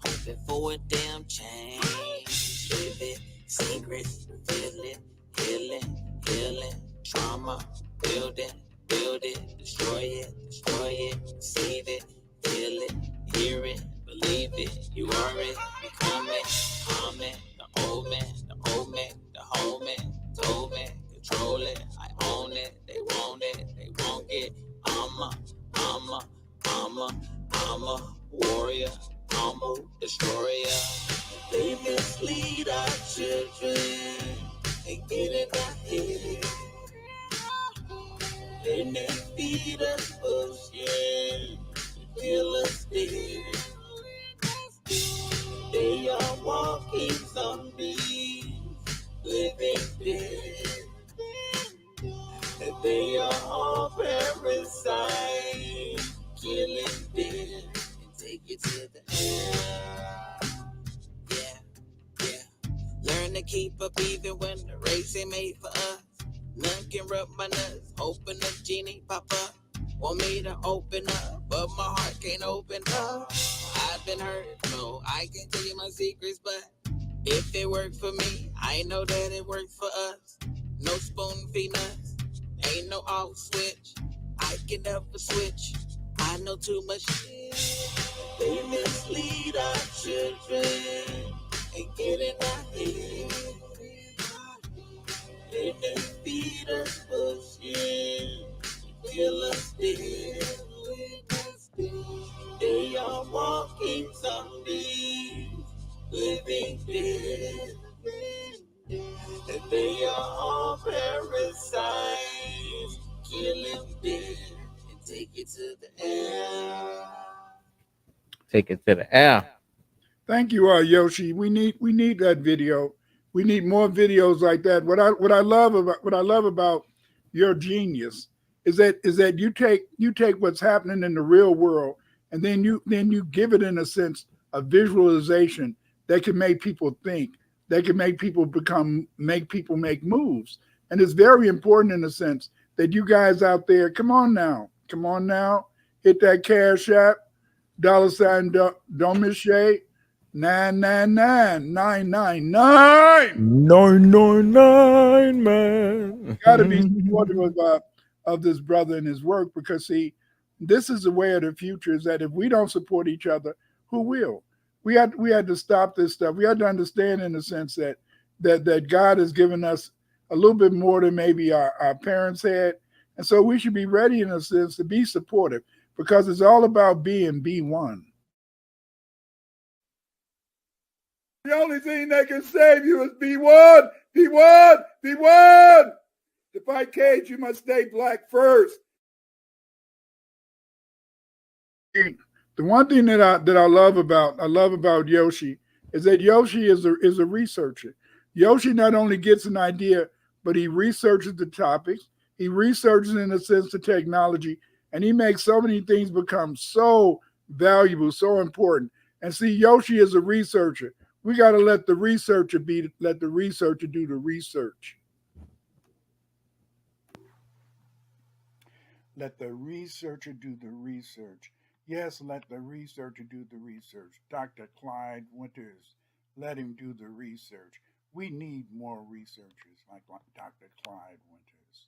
Hoping for a damn change. Living secrets, feeling, healing, trauma, building, destroy it, receive it, feel it, hear it, believe it, you are it, become it, calm it, the old man, the whole man, told me, control it, I own it, they won't get, I'm a warrior, I'm a destroyer. They mislead our children and get in our head. And they feed us bullshit, kill us dead. They are walking zombies, living dead. And they are all parasites, killing dead. And take it to the air. Yeah. Learn to keep up even when the race ain't made for us. None can rub my nuts, open up, genie, pop up. Want me to open up, but my heart can't open up. I've been hurt, so I can't tell you my secrets, but if it worked for me, I know that it worked for us. No spoon feed us, ain't no off switch. I can never switch, I know too much shit. They mislead our children and get in our head. And they feed us bullshit, kill us dead. They are walking zombies, living dead. And they are all parasites, killing dead. And take it to the air. Take it to the air. Thank you, Yoshi. We need that video. We need more videos like that. What I love about your genius is that you take what's happening in the real world, and then you give it, in a sense, a visualization that can make people think, that can make people make moves. And it's very important, in a sense, that you guys out there, come on now, hit that Cash App, $ Don't Miss Shay. 999 man. Gotta be supportive of this brother and his work, because see, this is the way of the future, is that if we don't support each other, who will? We had to stop this stuff. We had to understand, in a sense, that God has given us a little bit more than maybe our parents had. And so we should be ready, in a sense, to be supportive, because it's all about being B1. The only thing that can save you is B1, B1, B1. To fight Cage, you must stay black first. The one thing that I love about Yoshi is that Yoshi is a researcher. Yoshi not only gets an idea but he researches the topics. He researches, in a sense, the technology, and he makes so many things become so valuable, so important. And see, Yoshi is a researcher. We got to let the researcher do the research. Let the researcher do the research. Yes, let the researcher do the research. Dr. Clyde Winters, let him do the research. We need more researchers like Dr. Clyde Winters.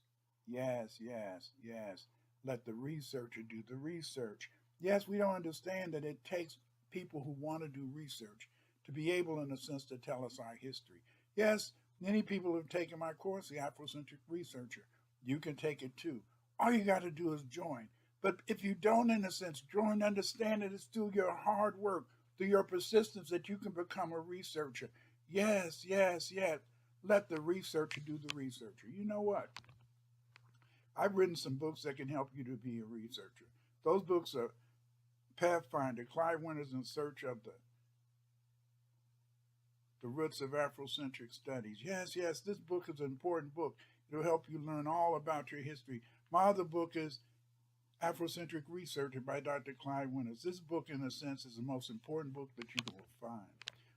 Yes, yes, yes. Let the researcher do the research. Yes, we don't understand that it takes people who want to do research to be able, in a sense, to tell us our history. Yes, many people have taken my course, The Afrocentric Researcher. You can take it too. All you got to do is join. But if you don't, in a sense, join, understand that it's through your hard work, through your persistence, that you can become a researcher. Yes, yes, yes. Let the researcher do the researcher. You know what? I've written some books that can help you to be a researcher. Those books are Pathfinder, Clyde Winters in Search of the Roots of Afrocentric Studies. Yes, yes, this book is an important book. It'll help you learn all about your history. My other book is Afrocentric Researcher by Dr. Clyde Winters. This book, in a sense, is the most important book that you will find.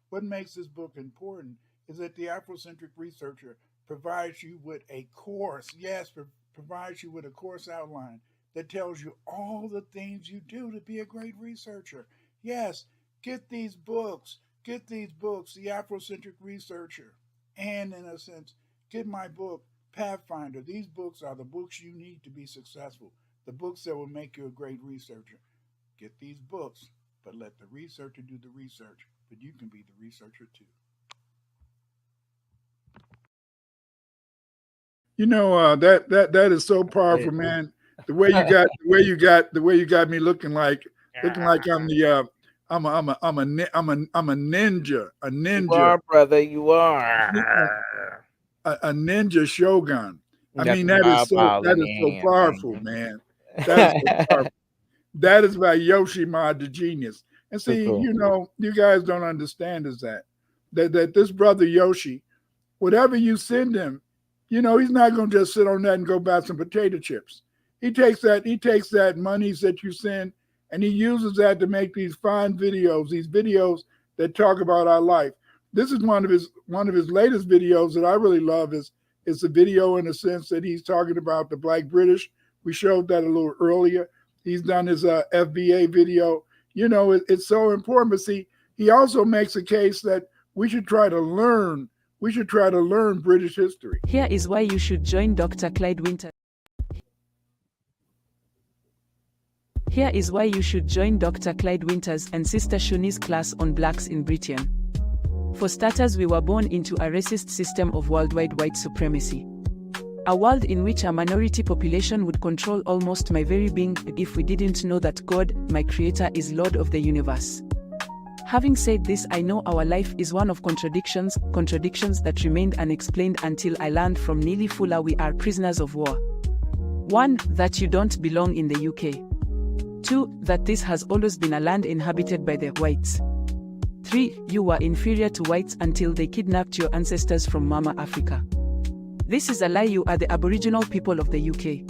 What makes this book important is that the Afrocentric Researcher provides you with a course, yes, provides you with a course outline that tells you all the things you do to be a great researcher. Yes, get these books, the Afrocentric Researcher, and in a sense, get my book, Pathfinder. These books are the books you need to be successful, the books that will make you a great researcher. Get these books, but let the researcher do the research, but you can be the researcher too. You know, that is so powerful, man. The way you got me looking like I'm a ninja. You are, brother. You are a ninja shogun. I mean, that is so powerful, man. That is so powerful. That is by Yoshima the genius. And see, you know, you guys don't understand is that this brother Yoshi, whatever you send him, you know, he's not going to just sit on that and go buy some potato chips. He takes that monies that you send, and he uses that to make these fine videos, these videos that talk about our life. This is one of his latest videos that I really love is the video, in a sense, that he's talking about the Black British. We showed that a little earlier. He's done his FBA video. You know, it's so important. But see, he also makes a case that we should try to learn British history. Here is why you should join Dr. Clyde Winters. Here is why you should join Dr. Clyde Winters and Sister Shuni's class on blacks in Britain. For starters, we were born into a racist system of worldwide white supremacy. A world in which a minority population would control almost my very being if we didn't know that God, my creator, is Lord of the universe. Having said this, I know our life is one of contradictions that remained unexplained until I learned from Neely Fuller we are prisoners of war. 1. That you don't belong in the UK. 2. That this has always been a land inhabited by the whites. 3. You were inferior to whites until they kidnapped your ancestors from Mama Africa. This is a lie. You are the Aboriginal people of the UK.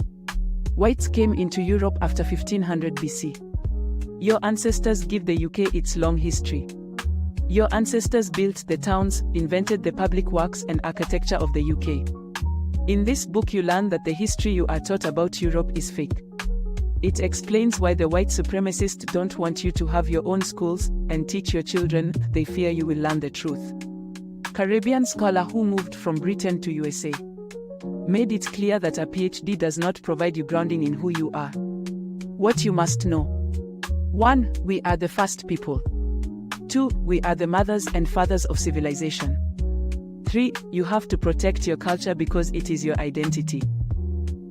Whites came into Europe after 1500 BC. Your ancestors give the UK its long history. Your ancestors built the towns, invented the public works and architecture of the UK. In this book you learn that the history you are taught about Europe is fake. It explains why the white supremacists don't want you to have your own schools and teach your children. They fear you will learn the truth. Caribbean scholar who moved from Britain to USA made it clear that a PhD does not provide you grounding in who you are. What you must know. 1. We are the first people. 2. We are the mothers and fathers of civilization. 3. You have to protect your culture because it is your identity.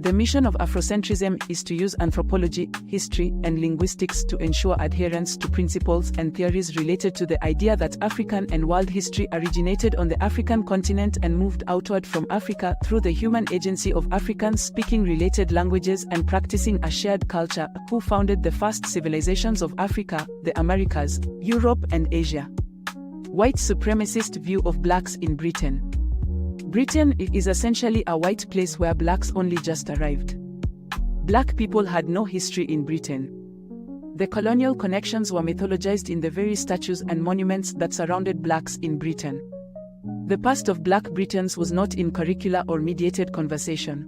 The mission of Afrocentrism is to use anthropology, history, and linguistics to ensure adherence to principles and theories related to the idea that African and world history originated on the African continent and moved outward from Africa through the human agency of Africans speaking related languages and practicing a shared culture, who founded the first civilizations of Africa, the Americas, Europe, and Asia. White supremacist view of blacks in Britain. Britain is essentially a white place where blacks only just arrived. Black people had no history in Britain. The colonial connections were mythologized in the very statues and monuments that surrounded blacks in Britain. The past of Black Britons was not in curricula or mediated conversation.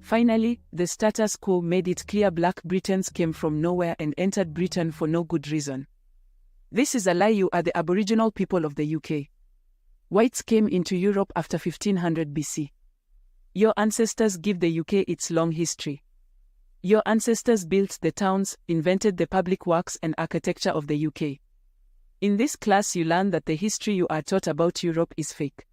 Finally, the status quo made it clear Black Britons came from nowhere and entered Britain for no good reason. This is a lie. You are the Aboriginal people of the UK. Whites came into Europe after 1500 BC. Your ancestors give the UK its long history. Your ancestors built the towns, invented the public works and architecture of the UK. In this class you learn that the history you are taught about Europe is fake.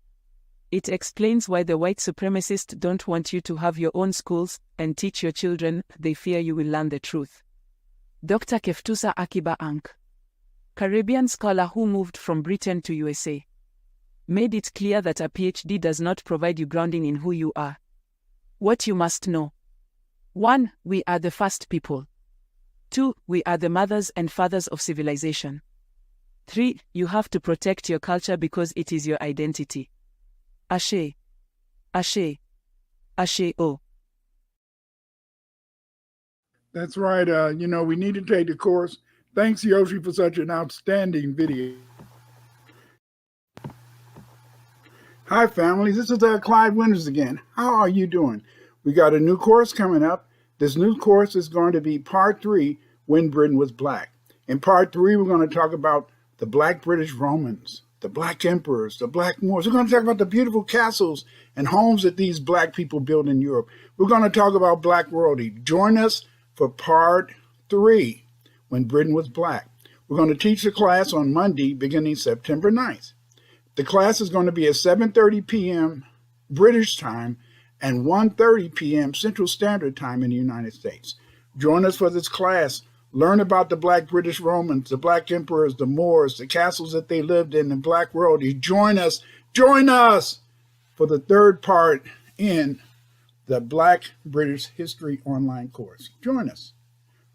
It explains why the white supremacists don't want you to have your own schools and teach your children. They fear you will learn the truth. Dr. Keftusa Akiba Ank, Caribbean scholar who moved from Britain to USA, made it clear that a PhD does not provide you grounding in who you are. What you must know. 1. We are the first people. 2. We are the mothers and fathers of civilization. 3. You have to protect your culture because it is your identity. Ashe. Ashe. Ashe O. That's right. We need to take the course. Thanks, Yoshi, for such an outstanding video. Hi, family. This is Clyde Winters again. How are you doing? We got a new course coming up. This new course is going to be Part 3, When Britain Was Black. In Part 3, we're going to talk about the Black British Romans, the Black Emperors, the Black Moors. We're going to talk about the beautiful castles and homes that these Black people built in Europe. We're going to talk about Black royalty. Join us for Part 3, When Britain Was Black. We're going to teach the class on Monday, beginning September 9th. The class is going to be at 7:30 p.m. British time and 1:30 p.m. Central Standard Time in the United States. Join us for this class. Learn about the Black British Romans, the Black Emperors, the Moors, the castles that they lived in, and Black royalty. Join us for the third part in the Black British History online course. Join us.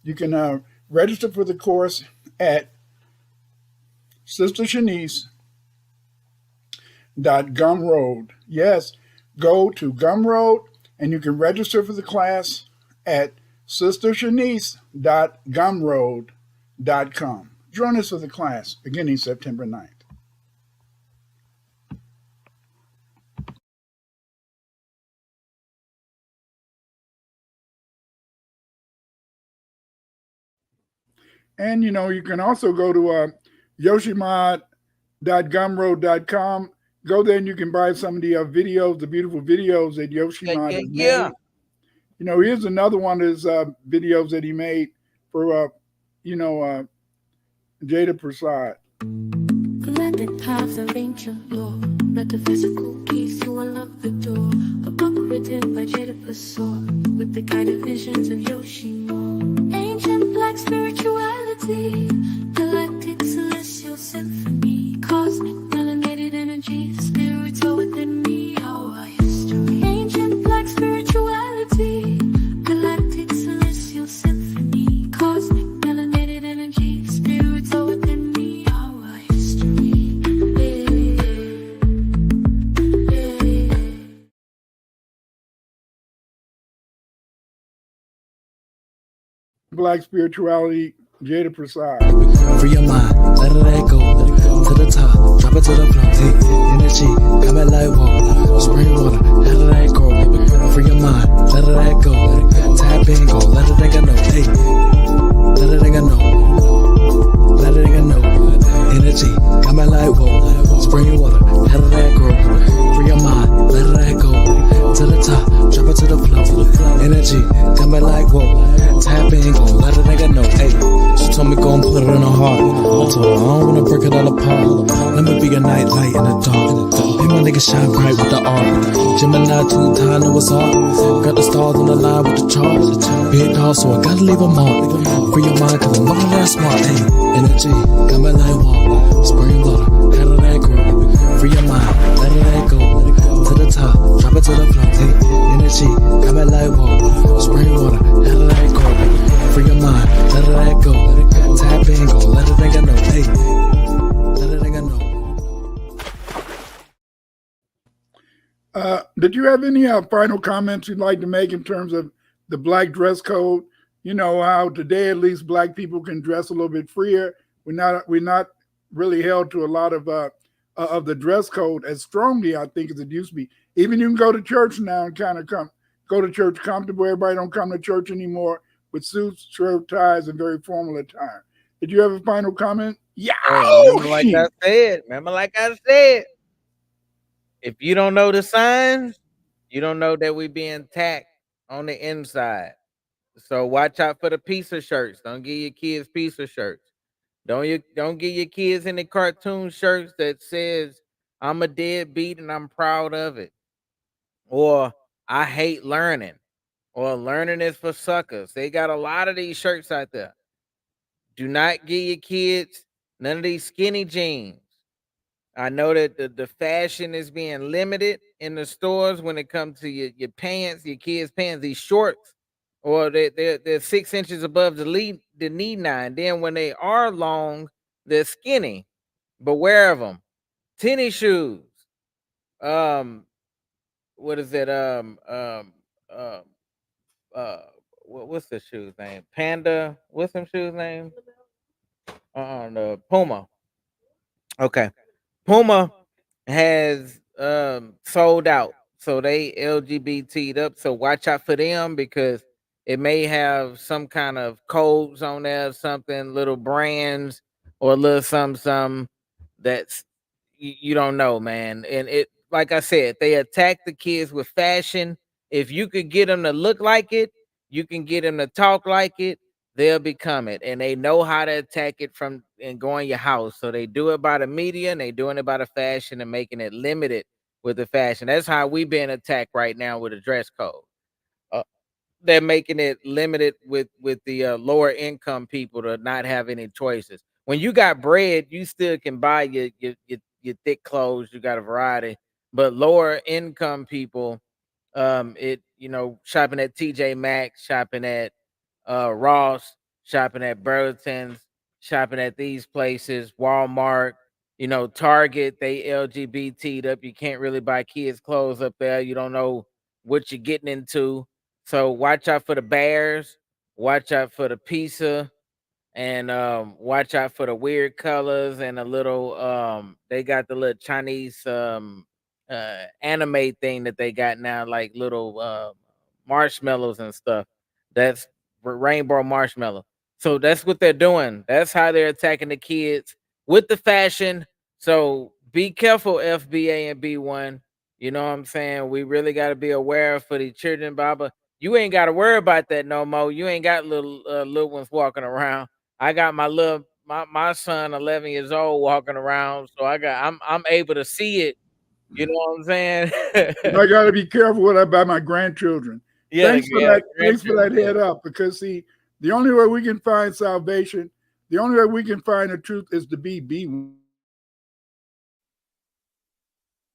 You can register for the course at sistershanice.gumroad. Yes, go to Gumroad and you can register for the class at sistershanice.gumroad.com. Join us for the class beginning September 9th. And, you can also go to yoshimod.gumroad.com. Go there and you can buy some of the videos, the beautiful videos that Yoshimod has made. Here's another one of his videos that he made for, Jada Prasad. Galactic paths of ancient lore, metaphysical keys to unlock the door. A book written by Jada Prasad with the guided visions of Yoshimod. Ancient Black spirituality, galactic celestial symphony, cosmic melanated energy, the spirits are within me, our history. Ancient Black spirituality, galactic celestial symphony, cosmic melanated energy, the spirits are within me, our history. Black spirituality, Jada Prasad. Free your mind, let it go to the top, drop it to the floor. Take energy, come at light wall, spring water, let it go. Free your mind, let it go. Tap in, go, let it know. Hey, let it know. Let it know. Energy, come at light wall, spring water, let it go. Free your mind, let it go to the top, drop it to the floor. Energy, come at light wall. Tap in, go, let a nigga know, hey. She told me go and put it in her heart. I told her I don't wanna break it all apart. Let me be a night light in the dark. Hey, my nigga shine bright with the art. Gemini 2 time, know it's hard. Got the stars on the line with the charts. Big dog, so I gotta leave a mark. Free your mind, cause I'm not that smart, hey. Energy, got my light walk. Spring water, how did that grow? Free your mind, let it go. To the top, drop it to the floor, hey. Energy, got my light walk. Spring water, how did that grow? Free your mind, let it go. Tap in, go, let it nigga know, hey. Let it nigga know. did you have any final comments you'd like to make in terms of the black dress code? You know, how today at least black people can dress a little bit freer. We're not really held to a lot of the dress code as strongly, I think, as it used to be. Even you can go to church now and kind of go to church comfortable. Everybody don't come to church anymore with suits, shirt, ties, and very formal attire. Did you have a final comment? Yeah. Remember like I said, if you don't know the signs, you don't know that we being attacked on the inside. So watch out for the piece of shirts. Don't give your kids piece of shirts. Don't give your kids any cartoon shirts that says I'm a deadbeat and I'm proud of it, or I hate learning, or learning is for suckers. They got a lot of these shirts out there. Do not give your kids none of these skinny jeans. I know that the fashion is being limited in the stores when it comes to your pants, your kids' pants, these shorts, or they're 6 inches above the knee now. And then when they are long, they're skinny. Beware of them. Tennis shoes. What is it? What's the shoe's name? Panda. What's some shoes name? The Puma. Okay. Puma has sold out, so they LGBT'd up. So watch out for them, because it may have some kind of codes on there, something, little brands or a little something that's you don't know, man. And it, like I said, they attack the kids with fashion. If you could get them to look like it, you can get them to talk like it, they'll become it. And they know how to attack it from and go in your house. So they do it by the media, and they doing it by the fashion and making it limited with the fashion. That's how we being attacked right now with the dress code. They're making it limited with the lower income people to not have any choices. When you got bread, you still can buy your thick clothes. You got a variety, but lower income people, shopping at TJ Maxx, shopping at Ross, shopping at Burlington's, shopping at these places, Walmart, Target, they LGBT'd up. You can't really buy kids' clothes up there. You don't know what you're getting into. So watch out for the Bears, watch out for the pizza, and watch out for the weird colors and a little they got the little Chinese anime thing that they got now, like little marshmallows and stuff. That's rainbow marshmallow. So that's what they're doing. That's how they're attacking the kids with the fashion. So be careful, FBA and B1. You know what I'm saying? We really got to be aware for the children, Baba. You ain't got to worry about that no more. You ain't got little ones walking around. I got my son, 11 years old, walking around. So I'm able to see it. You know what I'm saying? I got to be careful what I buy my grandchildren. Yeah, thanks for that head up, because see, the only way we can find salvation, the only way we can find the truth is to be B1.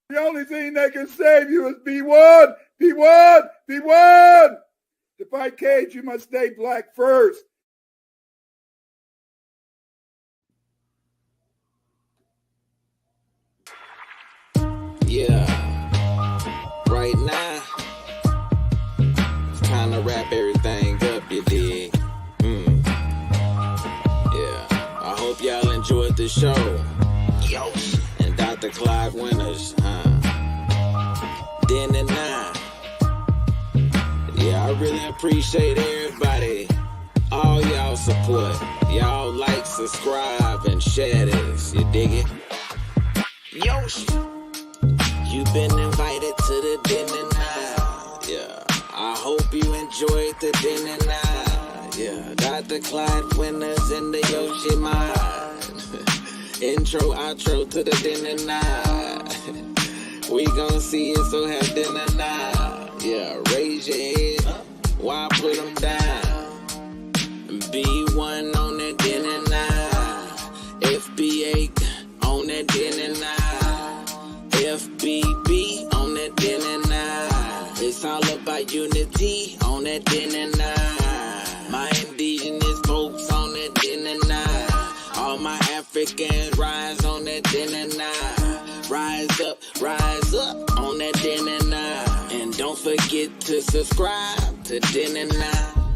The only thing that can save you is B1, B1, B1. To fight Cage, you must stay black first. Yeah, right now, it's time to wrap everything up, you dig? Yeah, I hope y'all enjoyed the show. Yo, and Dr. Clyde Winters, Den and 9. Yeah, I really appreciate everybody, all y'all support. Y'all like, subscribe, and share this, you dig it? Yo, you've been invited to the Den and 9. Yeah, I hope you enjoyed the Den and 9. Yeah, Dr. Clyde Winters in the Yoshimine. Intro, outro to the Den and 9. We gon' see it, so have dinner now. Yeah, raise your head, why put them down? B1 on that Den and 9. FBA on that Den and 9. FBB on that Den and 9. It's all about unity on that Den and 9. My indigenous folks on that Den and 9. All my Africans rise on that Den and 9. Rise up on that Den and 9. forget to subscribe to Dinner Now.